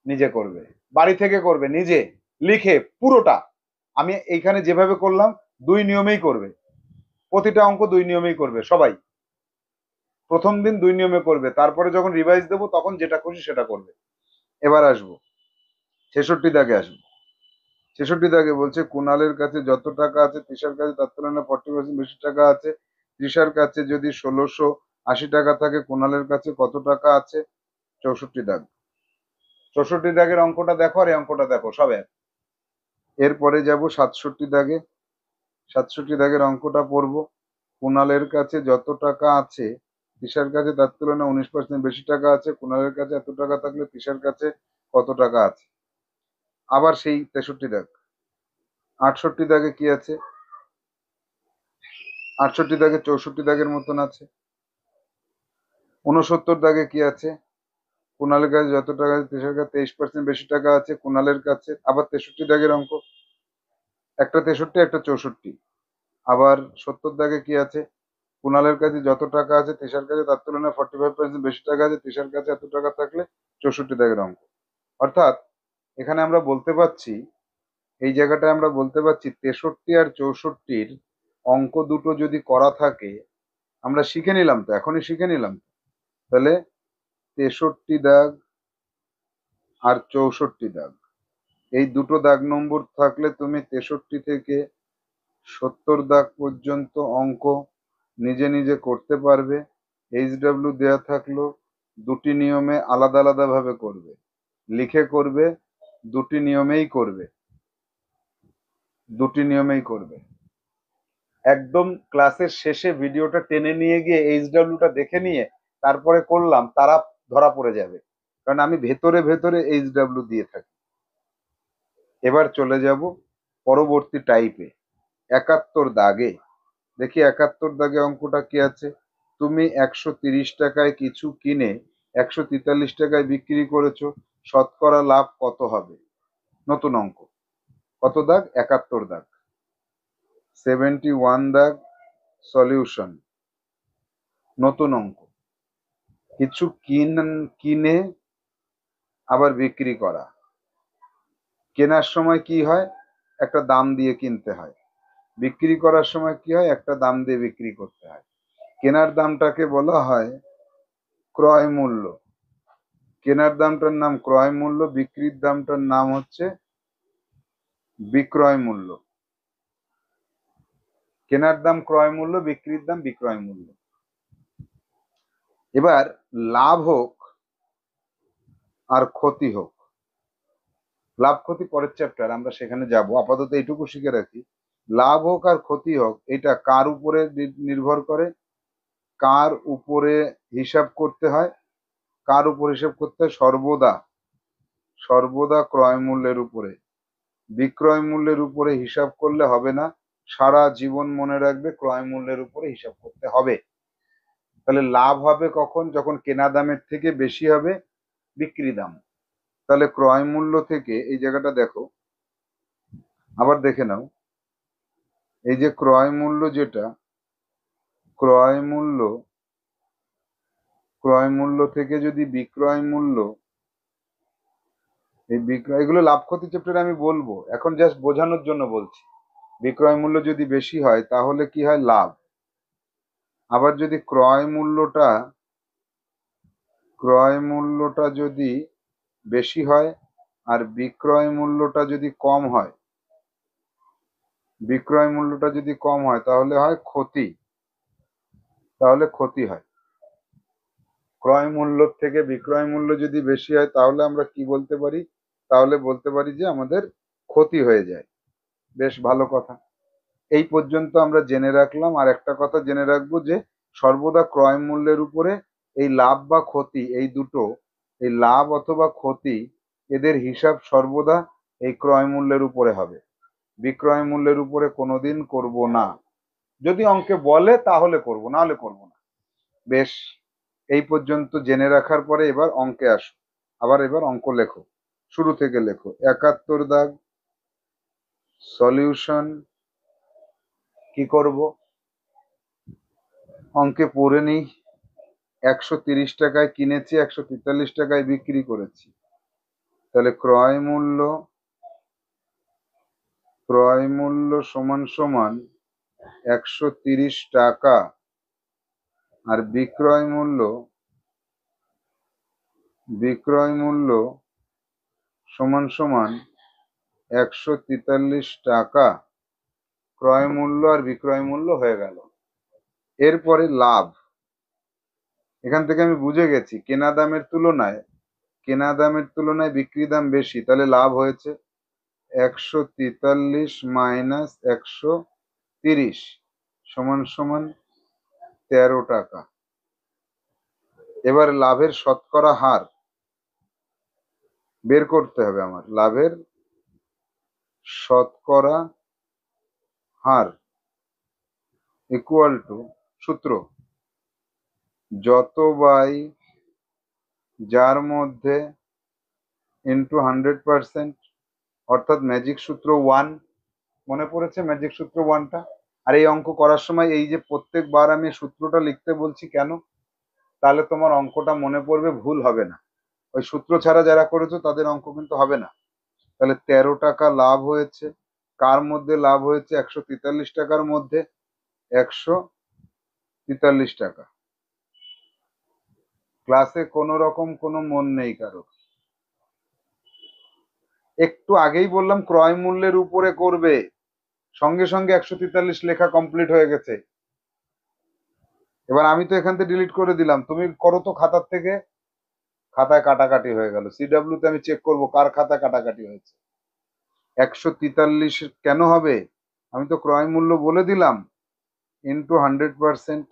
নিজে করবে, বাড়ি থেকে করবে, নিজে লিখে পুরোটা। আমি এইখানে যেভাবে করলাম 2 নিয়মেই করবে, প্রতিটা অঙ্ক 2 নিয়মেই করবে সবাই। প্রথম দিন 2 নিয়মে করবে, তারপরে যখন রিভাইজ দেবো তখন যেটা খুশি সেটা করবে। এবার আসবো 66 দাগে, আসবো 66 দাগে। বলছে কুণালের কাছে যত টাকা আছে তৃষার কাছে তার তুলনায় 40% বেশি টাকা আছে। তৃষার কাছে যদি 1680 টাকা থাকে, কুণালের কাছে কত টাকা আছে? 64 দাগ। 64 দাগের অঙ্কটা দেখো আর এই অঙ্কটা দেখো, সব এক। এরপরে যাব 67 দাগে। 67 দাগের অঙ্কটা পড়বো। কুণালের কাছে যত টাকা আছে তৃষার কাছে তার তুলনায় 19% বেশি টাকা আছে। কুণালের কাছে এত টাকা থাকলে তৃষার কাছে কত টাকা আছে? আবার সেই 63 দাগ। 68 দাগে কি আছে? 68 দাগে 64 দাগের মতন আছে। 69 দাগে কি আছে? কুণালের কাছে যত টাকা আছে তৃষার কাছে 23% বেশি টাকা আছে। কুণালের কাছে আবার 63 দাগের অঙ্ক, একটা 63 একটা 64। আবার 70 দাগে কি আছে? কুণালের কাছে যত টাকা আছে তৃষার কাছে তার তুলনায় 45% বেশি টাকা আছে। তৃষার কাছে এত টাকা থাকলে 64 দাগের অঙ্ক। অর্থাৎ এখানে আমরা বলতে পারছি, এই জায়গাটায় আমরা বলতে পারছি 63 আর 64-র অঙ্ক দুটো যদি করা থাকে, আমরা শিখে নিলাম তো, এখনই শিখে নিলাম। তাহলে 63 দাগ আর 64 দাগ, এই দুটো দাগ নম্বর থাকলে তুমি 63 থেকে 70 দাগ পর্যন্ত অঙ্ক নিজে নিজে করতে পারবে। HW দেয়া থাকলো, দুটি নিয়মে আলাদা আলাদা ভাবে করবে, লিখে করবে, দুটি নিয়মেই করবে, দুটি নিয়মেই করবে। একদম ক্লাসের শেষে ভিডিওটা টেনে নিয়ে গিয়ে HWটা দেখে নিয়ে তারপরে করলাম, তারা ধরা পড়ে যাবে, কারণ আমি ভেতরে ভেতরে HW দিয়ে থাকি। এবার চলে যাব পরবর্তী টাইপে, 71 দাগে। দেখি 71 দাগে অঙ্কটা কি আছে। তুমি 130 টাকায় কিছু কিনে 143 টাকায় বিক্রি করেছো, শতকরা লাভ কত হবে? নতুন অঙ্ক। কত দাগ? 71 দাগ। 71 দাগ, সলিউশন। নতুন অঙ্ক। কিছু কিনে আবার বিক্রি করা। কেনার সময় কি হয়? একটা দাম দিয়ে কিনতে হয়। বিক্রি করার সময় কি হয়? একটা দাম দিয়ে বিক্রি করতে হয়। কেনার দামটাকে বলা হয় ক্রয় মূল্য। কেনার দামটার নাম ক্রয় মূল্য, বিক্রির দামটার নাম হচ্ছে বিক্রয় মূল্য। কেনার দাম ক্রয় মূল্য, বিক্রির দাম বিক্রয় মূল্য। এবার লাভ হোক আর ক্ষতি হোক, লাভ ক্ষতি পরের চ্যাপ্টার, আমরা সেখানে যাব। আপাতত এইটুকু শিখে রাখি, লাভ হোক আর ক্ষতি হোক এটা কার উপরে নির্ভর করে? কার উপরে হিসাব করতে হয়? কার উপর হিসাব করতে হয়? সর্বদা সর্বদা ক্রয় মূল্যের উপরে। বিক্রয় মূল্যের উপরে হিসাব করলে হবে না, সারা জীবন মনে রাখবে ক্রয় মূল্যের উপরে হিসাব করতে হবে। তাহলে লাভ হবে কখন? যখন কেনা দামের থেকে বেশি হবে বিক্রি দাম। তাহলে ক্রয় মূল্য থেকে, এই জায়গাটা দেখো, আবার দেখে নাও, এই যে ক্রয় মূল্য, যেটা ক্রয় মূল্য, ক্রয় মূল্য থেকে যদি বিক্রয় মূল্য, এই বিক্রয়, এগুলো লাভ ক্ষতি চ্যাপ্টারে আমি বলবো, এখন জাস্ট বোঝানোর জন্য বলছি। বিক্রয় মূল্য যদি বেশি হয় তাহলে কি হয়? লাভ। আবার যদি ক্রয় মূল্যটা যদি বেশি হয় আর বিক্রয় মূল্যটা যদি কম হয়, বিক্রয় মূল্যটা যদি কম হয় তাহলে হয় ক্ষতি। তাহলে ক্ষতি হয়। ক্রয় মূল্য থেকে বিক্রয় মূল্য যদি বেশি হয় তাহলে আমরা কি বলতে পারি? তাহলে বলতে পারি যে আমাদের ক্ষতি হয়ে যায়। বেশ ভালো কথা। এই পর্যন্ত আমরা জেনে রাখলাম। আর একটা কথা জেনে রাখবো, যে সর্বদা ক্রয় মূল্যের উপরে এই লাভ বা ক্ষতি, এই দুটো, এই লাভ অথবা ক্ষতি, এদের হিসাব সর্বদা এই ক্রয় মূল্যের উপরে হবে। বিক্রয় মূল্যের উপরে কোনোদিন করব না। যদি অঙ্কে বলে তাহলে করব, না হলে করব না। বেশ, এই পর্যন্ত জেনে রাখার পরে এবার অঙ্কে আসো। এবার অঙ্ক লেখো, শুরু থেকে লেখো। 71 দাগ, সলিউশন। কি করব? অঙ্কে পড়ে নিই। 130 টাকায় কিনেছি, 143 টাকায় বিক্রি করেছি। তাহলে ক্রয় মূল্য সমান সমান 130 টাকা, আর বিক্রয় মূল্য সমান সমান 143 টাকা। ক্রয় মূল্য আর বিক্রয় মূল্য হয়ে গেল। এরপরে লাভ। এখান থেকে আমি বুঝে গেছি কেনা দামের তুলনায় বিক্রি দাম বেশি, তাহলে লাভ হয়েছে 143 মাইনাস 130 সমান সমান 13 টাকা। এবার লাভের শতকরা হার বের করতে হবে আমার। লাভের শতকরা হার ইকুয়াল টু, সূত্র, যত বাই যার মধ্যে ইন্টু 100%, অর্থাৎ ম্যাজিক সূত্র 1। মনে পড়েছে ম্যাজিক সূত্র 1টা? আর এই অঙ্ক করার সময় এই যে প্রত্যেকবার আমি সূত্রটা লিখতে বলছি কেন? তাহলে তোমার অঙ্কটা মনে পড়বে, ভুল হবে না। ওই সূত্র ছাড়া যারা করেছো তাদের অঙ্ক কিন্তু হবে না। তাহলে 13 টাকা লাভ হয়েছে। কার মধ্যে লাভ হয়েছে? 143 টাকার মধ্যে। 143 টাকা। ক্লাসে কোনো রকম কোনো মন নেই কারো? একটু আগেই বললাম ক্রয় মূল্যের উপরে করবে, সঙ্গে সঙ্গে 143 লেখা কমপ্লিট হয়ে গেছে। এবার আমি তো এখান থেকে ডিলিট করে দিলাম, তুমি করো তো খাতার থেকে। খাতায় কাটাকাটি হয়ে গেল। সিডাব্লিউ তে আমি চেক করব কার খাতায় কাটাকাটি হয়েছে। 143 কেন হবে? আমি তো ক্রয় মূল্য বলে দিলাম, ইন্টু 100%।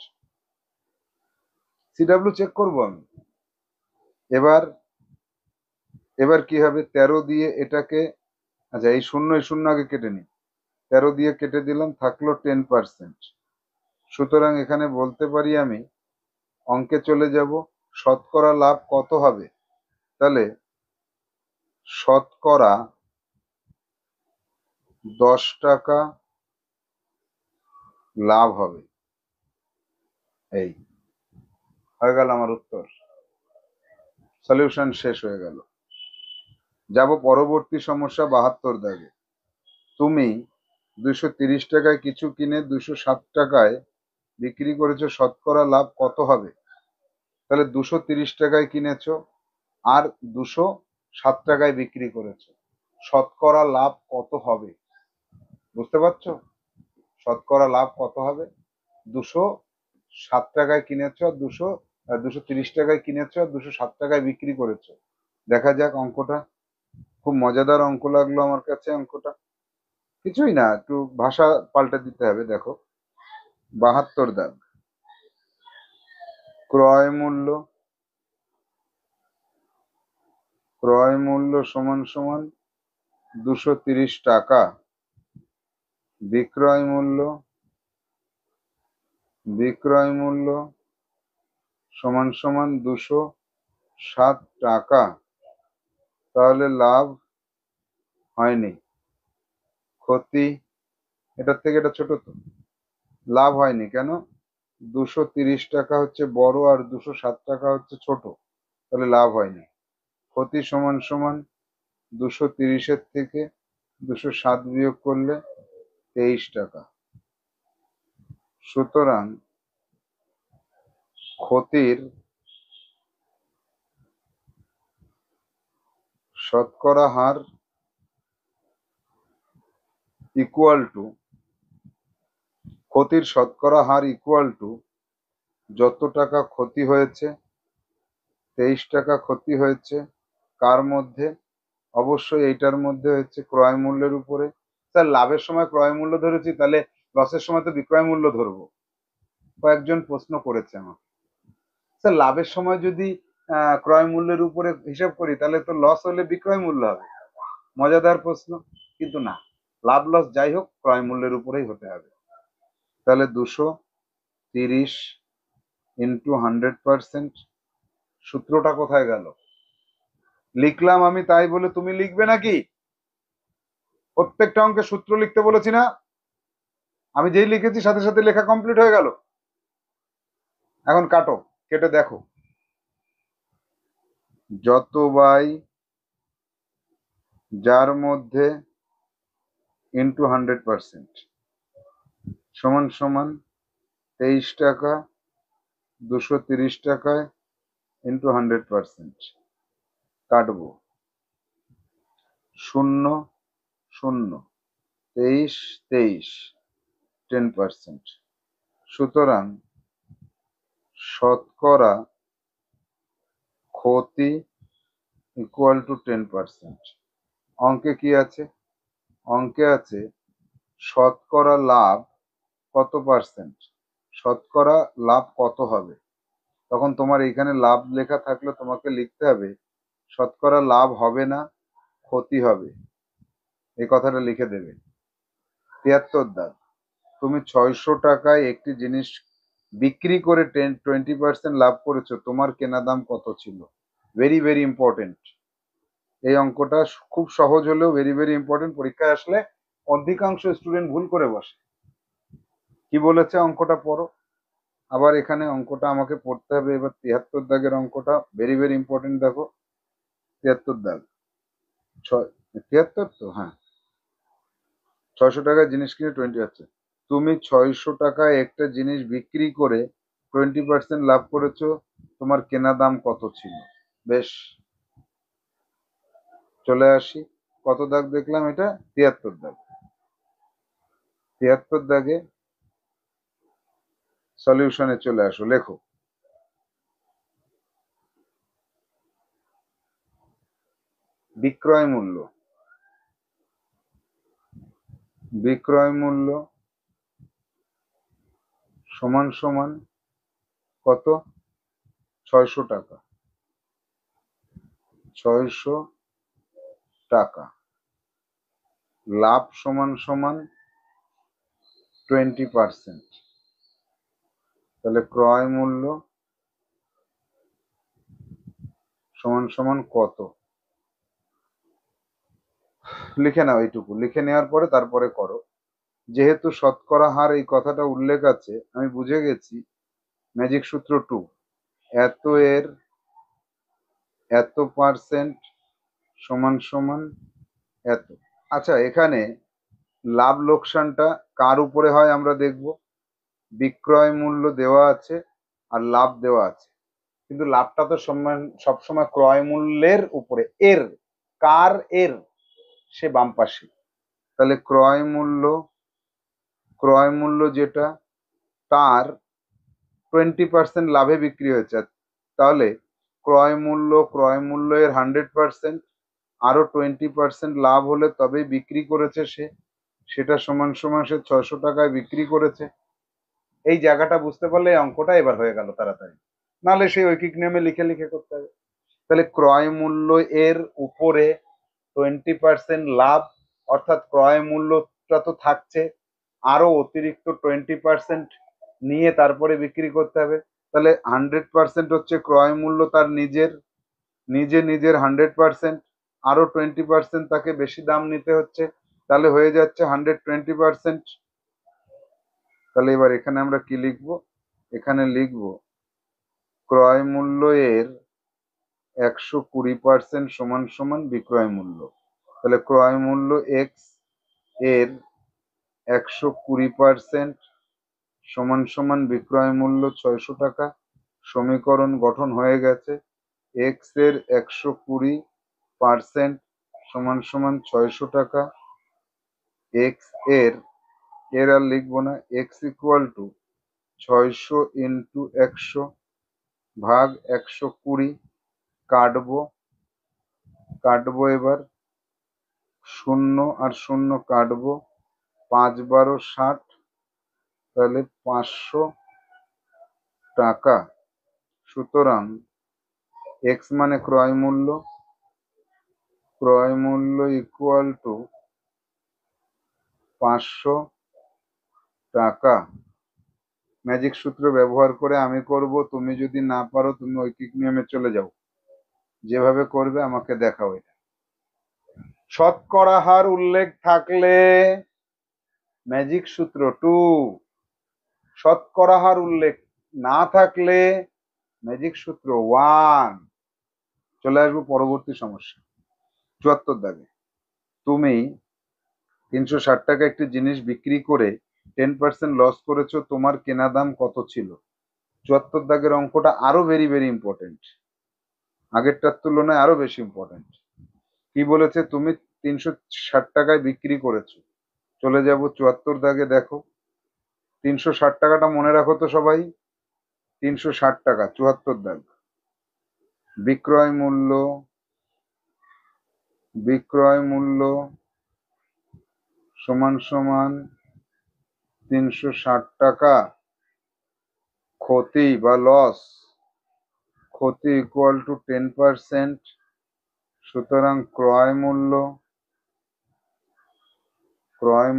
সিডাব্লিউ চেক করবো আমি। এবার কি হবে? 13 দিয়ে এটাকে, আচ্ছা এই শূন্য আগে কেটে নি। 13 দিয়ে কেটে দিলাম, থাকলো 10%। সুতরাং এখানে বলতে পারি আমি অঙ্কে চলে যাব, শতকরা লাভ কত হবে? তাহলে শতকরা 10 টাকা লাভ হবে। এই হয়ে গেল আমার উত্তর, সলিউশন শেষ হয়ে গেল। যাব পরবর্তী সমস্যা 72 দাগে। তুমি 230 টাকায় কিছু কিনে 207 টাকায় বিক্রি করেছো, শতকরা লাভ কত হবে? তাহলে 230 টাকায় কিনেছো আর 207 টাকায় বিক্রি করেছো, শতকরা লাভ কত হবে? বুঝতে পারছো? শতকরা লাভ কত হবে? 207 টাকায় কিনেছো আর 230 টাকায় কিনেছো আর 207 টাকায় বিক্রি করেছো। দেখা যাক অঙ্কটা। খুব মজাদার অঙ্ক লাগলো আমার কাছে অঙ্কটা। কিছুই না, একটু ভাষা পাল্টে দিতে হবে। দেখো 72 দাগ। ক্রয় মূল্য সমান সমান 230 টাকা, বিক্রয় মূল্য সমান সমান 207 টাকা। তাহলে লাভ হয়নি, ক্ষতি। এটার থেকে এটা ছোট তো, লাভ হয়নি কেন? 230 টাকা হচ্ছে বড় আর 207 টাকা হচ্ছে ছোট, তাহলে লাভ হয়নি। ক্ষতি সমান সমান 230-এর থেকে 207 বিয়োগ করলে 23 টাকা। সুতরাং ক্ষতির শতকরা হার ইকুয়াল টু যত টাকা ক্ষতি হয়েছে, 23 টাকা ক্ষতি হয়েছে, কার মধ্যে? অবশ্যই এইটার মধ্যে হচ্ছে ক্রয় মূল্যের উপরে। স্যার লাভের সময় ক্রয় মূল্য ধরেছি, তাহলে লসের সময় তো বিক্রয় মূল্য ধরবো। কয়েকজন প্রশ্ন করেছে আমাকে, স্যার লাভের সময় যদি ক্রয় মূল্যের উপরে হিসাব করি তাহলে তো লস হলে বিক্রয় মূল্য হবে। মজাদার প্রশ্ন, কিন্তু না, লাভ লস যাই হোক ক্রয় মূল্যের উপরেই হতে হবে। তাহলে 230 ইন্টু 100%। সূত্রটা কোথায় গেল? লিখলাম আমি তাই বলে তুমি লিখবে নাকি? প্রত্যেকটা অঙ্কে সূত্র লিখতে বলেছি না? আমি যেই লিখেছি সাথে সাথে লেখা কমপ্লিট হয়ে গেল। এখন কাটো, কেটে দেখো। যত বাই যার মধ্যে ইন্টু 100% সমান সমান 23 টাকা 230 টাকায় ইন্টু 100%। কাটবো, 0 0 23 23 10%। সুতরাং শতকরা ক্ষতি ইকুয়াল টু 10%। অঙ্কে কি আছে? অঙ্কে আছে শতকরা লাভ কত পার্সেন্ট, শতকরা লাভ কত হবে। তখন তোমার এখানে লাভ লেখা থাকলে তোমাকে লিখতে হবে শতকরা লাভ হবে না, ক্ষতি হবে, এই কথাটা লিখে দেবে। 73 দাগ। তুমি 600 টাকায় একটি জিনিস বিক্রি করে 20% লাভ করেছো, তোমার কেনা দাম কত ছিল? ভেরি ভেরি ইম্পর্টেন্ট এই অঙ্কটা। খুব সহজ হলেও ভেরি ভেরি ইম্পর্টেন্ট। পরীক্ষায় আসলে অধিকাংশ স্টুডেন্ট ভুল করে বসে। কি বলেছে অঙ্কটা পড়ো। আবার এখানে অঙ্কটা আমাকে পড়তে হবে এবার। 73 দাগের অঙ্কটা ভেরি ভেরি ইম্পর্টেন্ট। দেখো 73 দাগ। 73 তো, হ্যাঁ। 600 টাকায় জিনিস কিনে 20 আছে। তুমি 600 টাকায় একটা জিনিস বিক্রি করে 20% লাভ করেছো, তোমার কেনা দাম কত ছিল? বেশ, চলে আসি। কত দাগ দেখলাম? এটা 73 দাগ। 73 দাগে সলিউশনে চলে আসো, লেখো। বিক্রয় মূল্য সমান সমান কত? 600 টাকা। 600 টাকা। লাভ সমান সমান 20%। তাহলে ক্রয় মূল্য সমান সমান কত, লিখে নাও। এইটুকু লিখে নেওয়ার পরে তারপরে করো। যেহেতু শতকরা হার এই কথাটা উল্লেখ আছে, আমি বুঝে গেছি ম্যাজিক সূত্র 2, এত এর এত পার্সেন্ট সমান সমান এত। আচ্ছা, এখানে লাভ লোকসানটা কার উপরে হয় আমরা দেখব। বিক্রয় মূল্য দেওয়া আছে আর লাভ দেওয়া আছে, কিন্তু লাভটা তো সবসময় ক্রয় মূল্যের উপরে। এর কার, এর সে বাম পাশে। তাহলে ক্রয় মূল্য যেটা, তার 20% লাভে বিক্রি হয়েছে। তাহলে ক্রয় মূল্য এর 100%, আরো 20% লাভ হলে তবেই বিক্রি করেছে সে। সেটা সমান সমান সে 600 টাকায় বিক্রি করেছে। এই জায়গাটা বুঝতে পারলে এই অঙ্কটা এবার হয়ে গেল তাড়াতাড়ি, নাহলে সেই ঐকিক নিয়মে লিখে লিখে করতে হবে। তাহলে ক্রয় মূল্য এর উপরে 20% লাভ, অর্থাৎ ক্রয় মূল্যটা তো থাকছে, আরো অতিরিক্ত 20% নিয়ে তারপরে বিক্রি করতে হবে। তাহলে 100% হচ্ছে ক্রয় মূল্য তার নিজের 100%, আরো 20% তাকে বেশি দাম নিতে হচ্ছে, তাহলে হয়ে যাচ্ছে 120%। তাহলে এবার এখানে আমরা কি লিখবো, এখানে লিখবো ক্রয় মূল্য এর 120% সমান সমান বিক্রয় মূল্য। তাহলে ক্রয় মূল্য এক্স এর 120% সমান সমান বিক্রয় মূল্য 600 টাকা। সমীকরণ গঠন হয়ে গেছে। এক্স এর 120% সমান সমান 600 টাকা। এক্স এর এর আর লিখবো না, এক্স ইকুয়াল টু 600 ইন্টু 100 ভাগ 120। কাটবো এবার, শূন্য আর শূন্য কাটবো, 5 12 60, তাহলে 500 টাকা। সুতরাং এক্স মানে ক্রয় মূল্য ইকুয়াল টু 500 টাকা। ম্যাজিক সূত্র ব্যবহার করে আমি করব, তুমি যদি না পারো তুমি ঐকিক নিয়মে চলে যাও, যেভাবে করবে আমাকে দেখাও। এটা শতকরা হার উল্লেখ থাকলে ম্যাজিক সূত্র 2, শতকরা হার উল্লেখ না থাকলে ম্যাজিক সূত্র 1। চলে আসবো পরবর্তী সমস্যা, 74 দাগে। তুমি 360 টাকা একটি জিনিস বিক্রি করে 10% লস করেছো, তোমার কেনা দাম কত ছিল? 74 দাগের অঙ্কটা আরো ভেরি ভেরি ইম্পর্টেন্ট, আগেরটার তুলনায় আরো বেশি ইম্পর্টেন্ট। কি বলেছে, তুমি 360 টাকায় বিক্রি করেছো। চলে যাব 74 দাগে, দেখো 360 টাকাটা মনে রাখো তো সবাই। 360 টাকা, 74 দাগ। বিক্রয় মূল্য সমান সমান 360 টাকা। ক্ষতি বা লস, ক্ষতি ইকুয়াল টু 10%। সুতরাং ক্রয়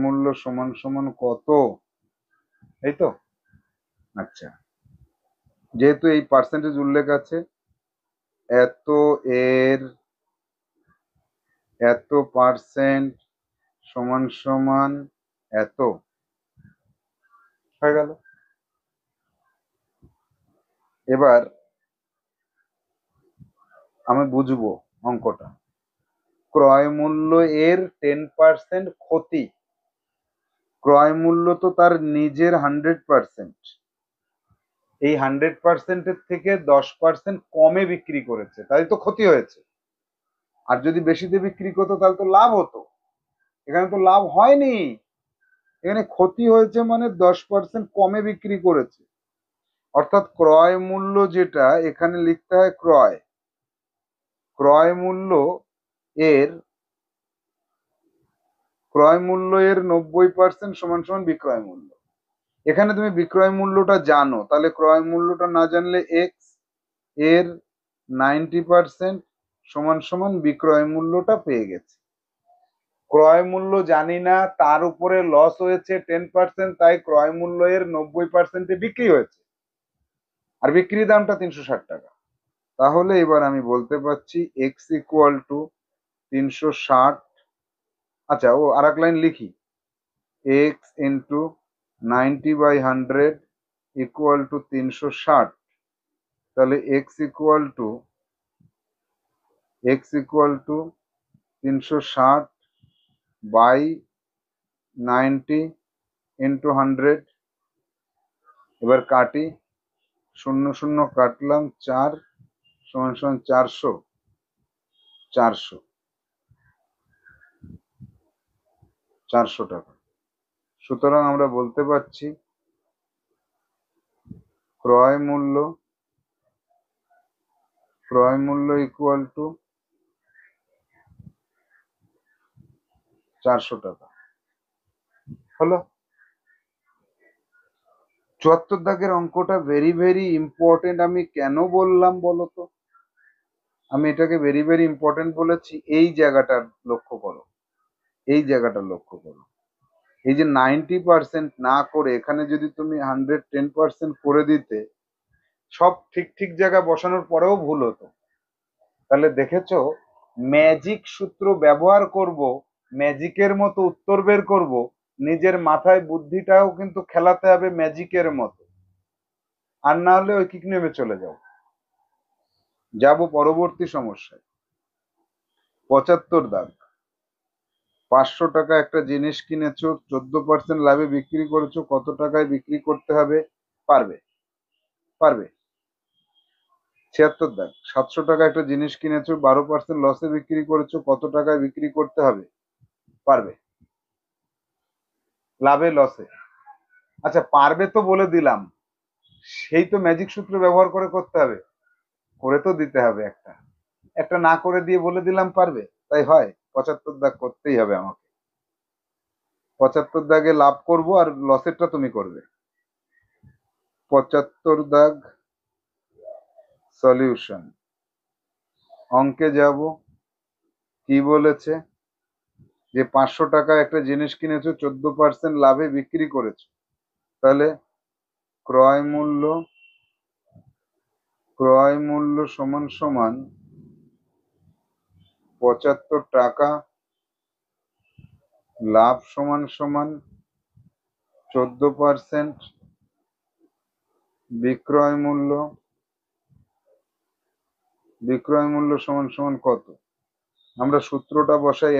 মূল্য সমান সমান কত, এই তো। আচ্ছা, যেহেতু এই পার্সেন্টেজ উল্লেখ আছে, এত এর এত পার্সেন্ট সমান সমান এত, হয়ে গেল। এবার আমি বুঝবো অঙ্কটা। ক্রয় মূল্য এর 10% ক্ষতি, ক্রয় মূল্য তো তার নিজের 100%, এই 100%-এর থেকে 10% কমে বিক্রি করেছে, তাই তো ক্ষতি হয়েছে। আর যদি বেশিতে বিক্রি করতো তাহলে তো লাভ হতো, এখানে তো লাভ হয়নি, এখানে ক্ষতি হয়েছে, মানে 10% কমে বিক্রি করেছে। অর্থাৎ ক্রয় মূল্য যেটা এখানে লিখতে হয়, ক্রয় মূল্য এর 90% সমান সমান বিক্রয় মূল্য। এখানে তুমি বিক্রয় মূল্যটা জানো, তাহলে ক্রয় মূল্যটা না জানলে এক্স এর 90% সমান সমান বিক্রয় মূল্যটা পেয়ে গেছে। ক্রয় মূল্য জানি না, তার উপরে লস হয়েছে 10%, তাই ক্রয় মূল্য এর 90%-এ বিক্রি হয়েছে, আর বিক্রি দামটা 360 টাকা। তাহলে এবার আমি বলতে পারছি এক্স ইকুয়াল টু 360। আচ্ছা, ও আর এক লাইন লিখি, এক্স ইন্টু 90/100 ইকুয়াল টু 360। তাহলে এক্স ইকুয়াল টু 360/90 ইন্টু 100। এবার কাটি, শূন্য শূন্য কাটলাম, 4 সমান সমান 400। 400 400 টাকা। সুতরাং আমরা বলতে পারছি ক্রয় মূল্য ইকুয়াল টু 400 টাকা। হলো। 74 দাগের অঙ্কটা ভেরি ভেরি ইম্পর্টেন্ট। আমি কেন বললাম বলো তো? আমি এটাকে ভেরি ভেরি ইম্পর্টেন্ট বলেছি, এই জায়গাটা লক্ষ্য করো, এই জায়গাটা লক্ষ্য করো। এই যে 90% না করে এখানে যদি তুমি 110% করে দিতে, সব ঠিক ঠিক জায়গায় বসানোর পরেও ভুল হতো। তাহলে দেখেছো, ম্যাজিক সূত্র ব্যবহার করব, ম্যাজিকের মতো উত্তর বের করব, নিজের মাথায় বুদ্ধিটাও কিন্তু খেলাতে হবে ম্যাজিকের মতো। আর না হলে ওই কিক নেমে চলে যাব পরবর্তী সমস্যায়। 75 দাগ। 500 টাকা একটা জিনিস কিনেছো, 14% লাভে বিক্রি করেছো, কত টাকায় বিক্রি করতে হবে? পারবে? পারবে? 76 দাগ। 700 টাকা একটা জিনিস কিনেছো, 12% লসে বিক্রি করেছো, কত টাকায় বিক্রি করতে হবে? পারবে? লাভে লসে? আচ্ছা, পারবে তো বলে দিলাম, সেই তো ম্যাজিক সূত্র ব্যবহার করে করতে হবে, করে তো দিতে হবে একটা। একটা না করে দিয়ে বলে দিলাম পারবে, তাই হয়? 75 দাগ করতেই হবে আমাকে। 75 দাগে লাভ করব আর লসেরটা তুমি করবে। 75 দাগ সলিউশন। অঙ্কে যাব, কি বলেছে? যে 500 টাকায় একটা জিনিস কিনেছো, 14% লাভে বিক্রি করেছো। তাহলে ক্রয় মূল্য সমান সমান 75 টাকা, লাভ সমান সমান 14%, বিক্রয় মূল্য সমান সমান কত? আমরা সূত্রটা বসাই,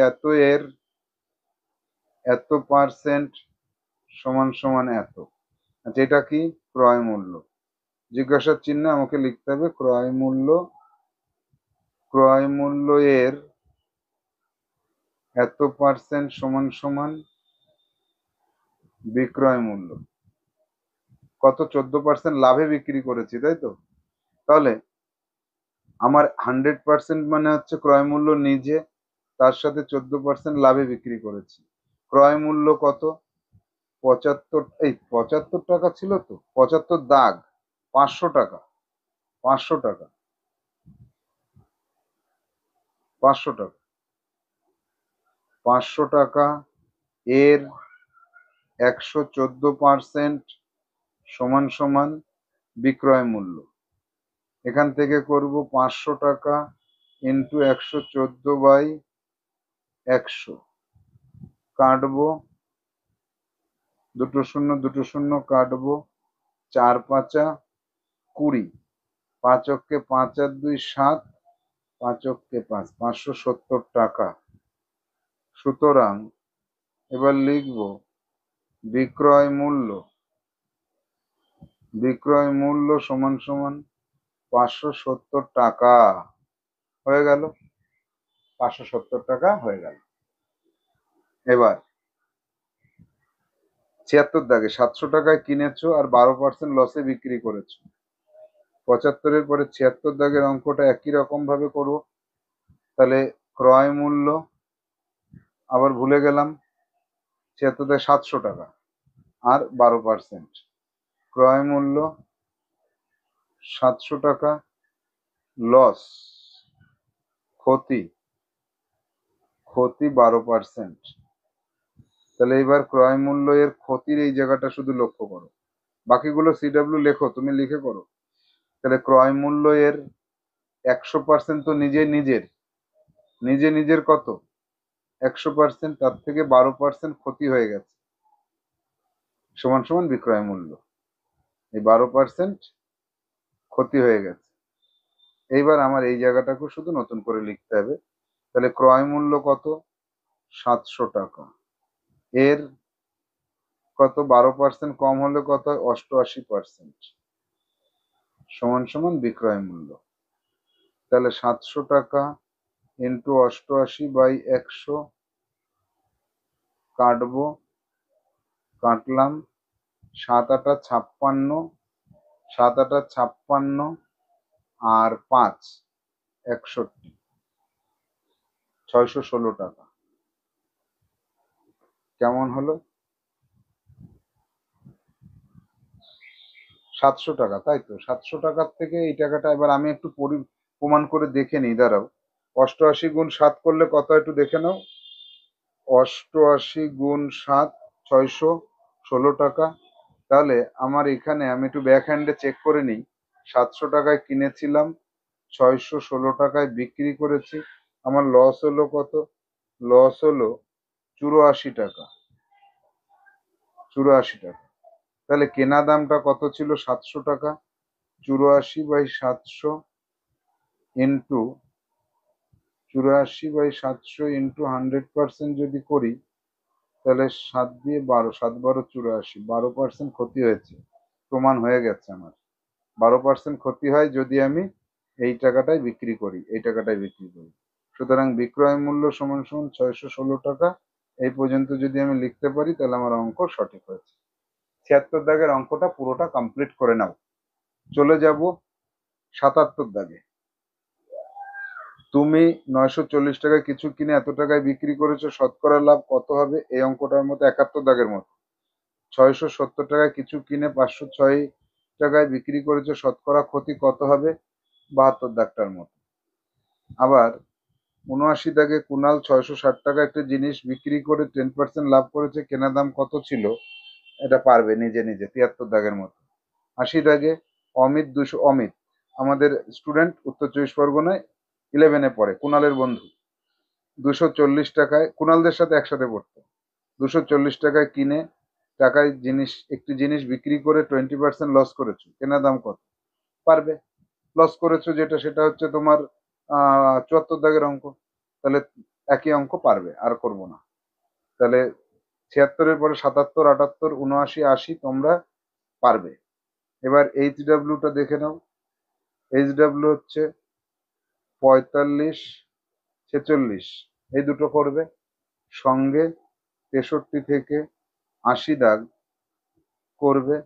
এত পার্সেন্ট সমান সমান এত। আচ্ছা, এটা কি? ক্রয় মূল্য। জিজ্ঞাসার চিহ্ন আমাকে লিখতে হবে ক্রয় মূল্য এর এত পার্সেন্ট সমান সমান বিক্রয় মূল্য। কত? 14% লাভে বিক্রি করেছি, তাই তো? তাহলে আমার 100% মানে হচ্ছে ক্রয় মূল্য নিজে, তার সাথে 14% লাভে বিক্রি করেছি। ক্রয় মূল্য কত? 75। এই 75 টাকা ছিল তো, 75 দাগ 500 টাকা। 500 টাকা 500 টাকা 500 টাকা এর 114% সমান সমান বিক্রয় মূল্য। এখান থেকে করব 500 টাকা ইন্টু 114/100, কাটবো, দুটো শূন্য দুটো শূন্য কাটবো, 4 পাঁচা 20, 5 অক্ষে 5 আর 2 7, 5 অক্ষে 5, 570 টাকা। সুতরাং এবার লিখব বিক্রয় মূল্য সমান সমান 570 টাকা। হয়ে গেল, 570 টাকা হয়ে গেল। এবার 76 দাগে 700 টাকায় কিনেছো আর 12% লসে বিক্রি করেছো। 75-এর পরে 76 দাগের অঙ্কটা একই রকম ভাবে করবো। তাহলে ক্রয় মূল্য, আবার ভুলে গেলাম, 76 দাগে 700 টাকা আর 12%, ক্রয় মূল্য 700 টাকা, লস ক্ষতি 12%। তাহলে এবার ক্রয় মূল্য এর ক্ষতির এই জায়গাটা শুধু লক্ষ্য করো, বাকিগুলো সিডব্লিউ লেখো, তুমি লিখে করো। তাহলে ক্রয় মূল্য এর 100% তো নিজের কত 100%, তার থেকে 12% ক্ষতি হয়ে গেছে, সমান সমান বিক্রয় মূল্য। এই 12% ক্ষতি হয়ে গেছে। এইবার আমার এই জায়গাটাকে শুধু নতুন করে লিখতে হবে। তাহলে ক্রয় মূল্য কত? 700 টাকা। এর কত 12% কম হলে কত হয়? 88%, সমান সমান বিক্রয় মূল্য। তাহলে 700 টাকা ইন্টু 88/100 কাটবো, কাটলাম 7×8 = 56, আর 5 61, 616 টাকা। কেমন হলো? 700 টাকা, তাই তো। 700 টাকার থেকে এই টাকাটা এবার আমি একটু প্রমাণ করে দেখে নিই, দাঁড়াও। 88 গুণ 7 করলে কত একটু দেখে নাও। 88 গুণ 7 616 টাকা। তাহলে আমার এখানে আমি একটু ব্যাক হ্যান্ডে চেক করে নিই। 700 টাকায় কিনেছিলাম, 616 টাকায় বিক্রি করেছি। আমার লস হলো কত? লস হলো 84 টাকা। 84 টাকা। তাহলে কেনা দামটা কত ছিল? 700 টাকা। 84/700 ইন্টু 100% যদি করি, তাহলে 7 দিয়ে 12, 7 12 84, 12% ক্ষতি হয়েছে, প্রমাণ হয়ে গেছে আমার। 12% ক্ষতি হয় যদি আমি এই টাকাটাই বিক্রি করি, এই টাকাটাই বিক্রি করি। সুতরাং বিক্রয় মূল্য সমান সমান 616 টাকা। এই পর্যন্ত যদি আমি লিখতে পারি তাহলে আমার অঙ্ক সঠিক হয়েছে। 76 দাগের অঙ্কটা পুরোটা কমপ্লিট করে নাও। চলে যাব 77 দাগে। তুমি 940 টাকায় কিছু কিনে এত টাকায় বিক্রি করেছো, শতকরা লাভ কত হবে? এই অঙ্কটার মতো 71 দাগের মতো। 670 টাকায় কিছু কিনে 506 টাকায় বিক্রি করেছো, শতকরা ক্ষতি কত হবে? 72 দাগটার মতো। আবার 79 দাগে কুনাল 660 টাকা একটা জিনিস বিক্রি করে 10% লাভ করেছে, কেনা দাম কত ছিল? এটা পারবে নিজে 73 দাগের মতো। 80 দাগে অমিত আমাদের স্টুডেন্ট, উত্তর 24 পরগনায় 11-এ পড়ে, কুনালের বন্ধু। 240 টাকায় কুনালদের সাথে একসাথে পড়তো। 240 টাকায় কিনে একটি জিনিস বিক্রি করে 20% লস করেছো, কেনা দাম কত? পারবে। লস করেছো যেটা, সেটা হচ্ছে তোমার 74 দাগের অঙ্ক। তাহলে একই অঙ্ক পারবে, আর করব না। তাহলে 76-এর পরে 77, 78, 79, 80 তোমরা পারবে। এবার HWটা দেখে নাও। HW হচ্ছে 45, 46, এই দুটো করবে। সঙ্গে 63 থেকে 80 দাগ করবে।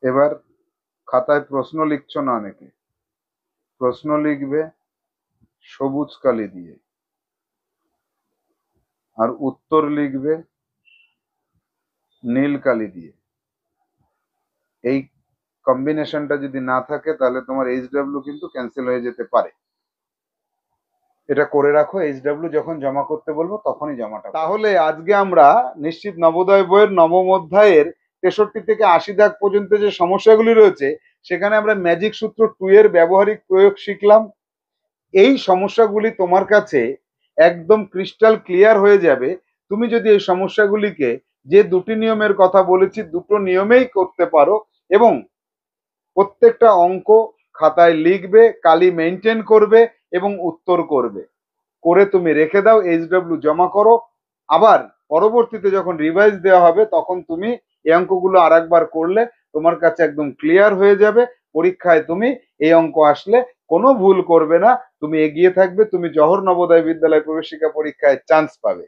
এবার খাতায় প্রশ্ন লিখছো না অনেকে, প্রশ্ন লিখবে সবুজ কালি দিয়ে, আর উত্তর লিখবে নীল কালি দিয়ে। এই কম্বিনেশনটা যদি না থাকে তাহলে তোমার HW কিন্তু ক্যান্সেল হয়ে যেতে পারে। এটা করে রাখো, HW যখন জমা করতে বলবো তখনই জমাটা। তাহলে আজকে আমরা নিশ্চিত নবোদয় বইয়ের নবম অধ্যায়ের 63 থেকে 80 দাগ পর্যন্ত যে সমস্যাগুলি রয়েছে, সেখানে আমরা ম্যাজিক সূত্র 2 এর ব্যবহারিক প্রয়োগ শিখলাম। এই সমস্যাগুলি তোমার কাছে একদম ক্রিস্টাল ক্লিয়ার হয়ে যাবে তুমি যদি এই সমস্যাগুলিকে, যে দুটি নিয়মের কথা বলেছি, দুটো নিয়মেই করতে পারো, এবং প্রত্যেকটা অঙ্ক খাতায় লিখবে, কালি মেনটেন করবে এবং উত্তর করবে। করে তুমি রেখে দাও, HW জমা করো। আবার পরবর্তীতে যখন রিভাইজ দেওয়া হবে তখন তুমি এই অঙ্কগুলো আর একবার করলে তোমার কাছে একদম ক্লিয়ার হয়ে যাবে। পরীক্ষায় তুমি এই অঙ্ক আসলে কোনো ভুল করবে না, তুমি এগিয়ে থাকবে, তুমি জওহর নবোদয় বিদ্যালয় প্রবেশিকা পরীক্ষায় চান্স পাবে।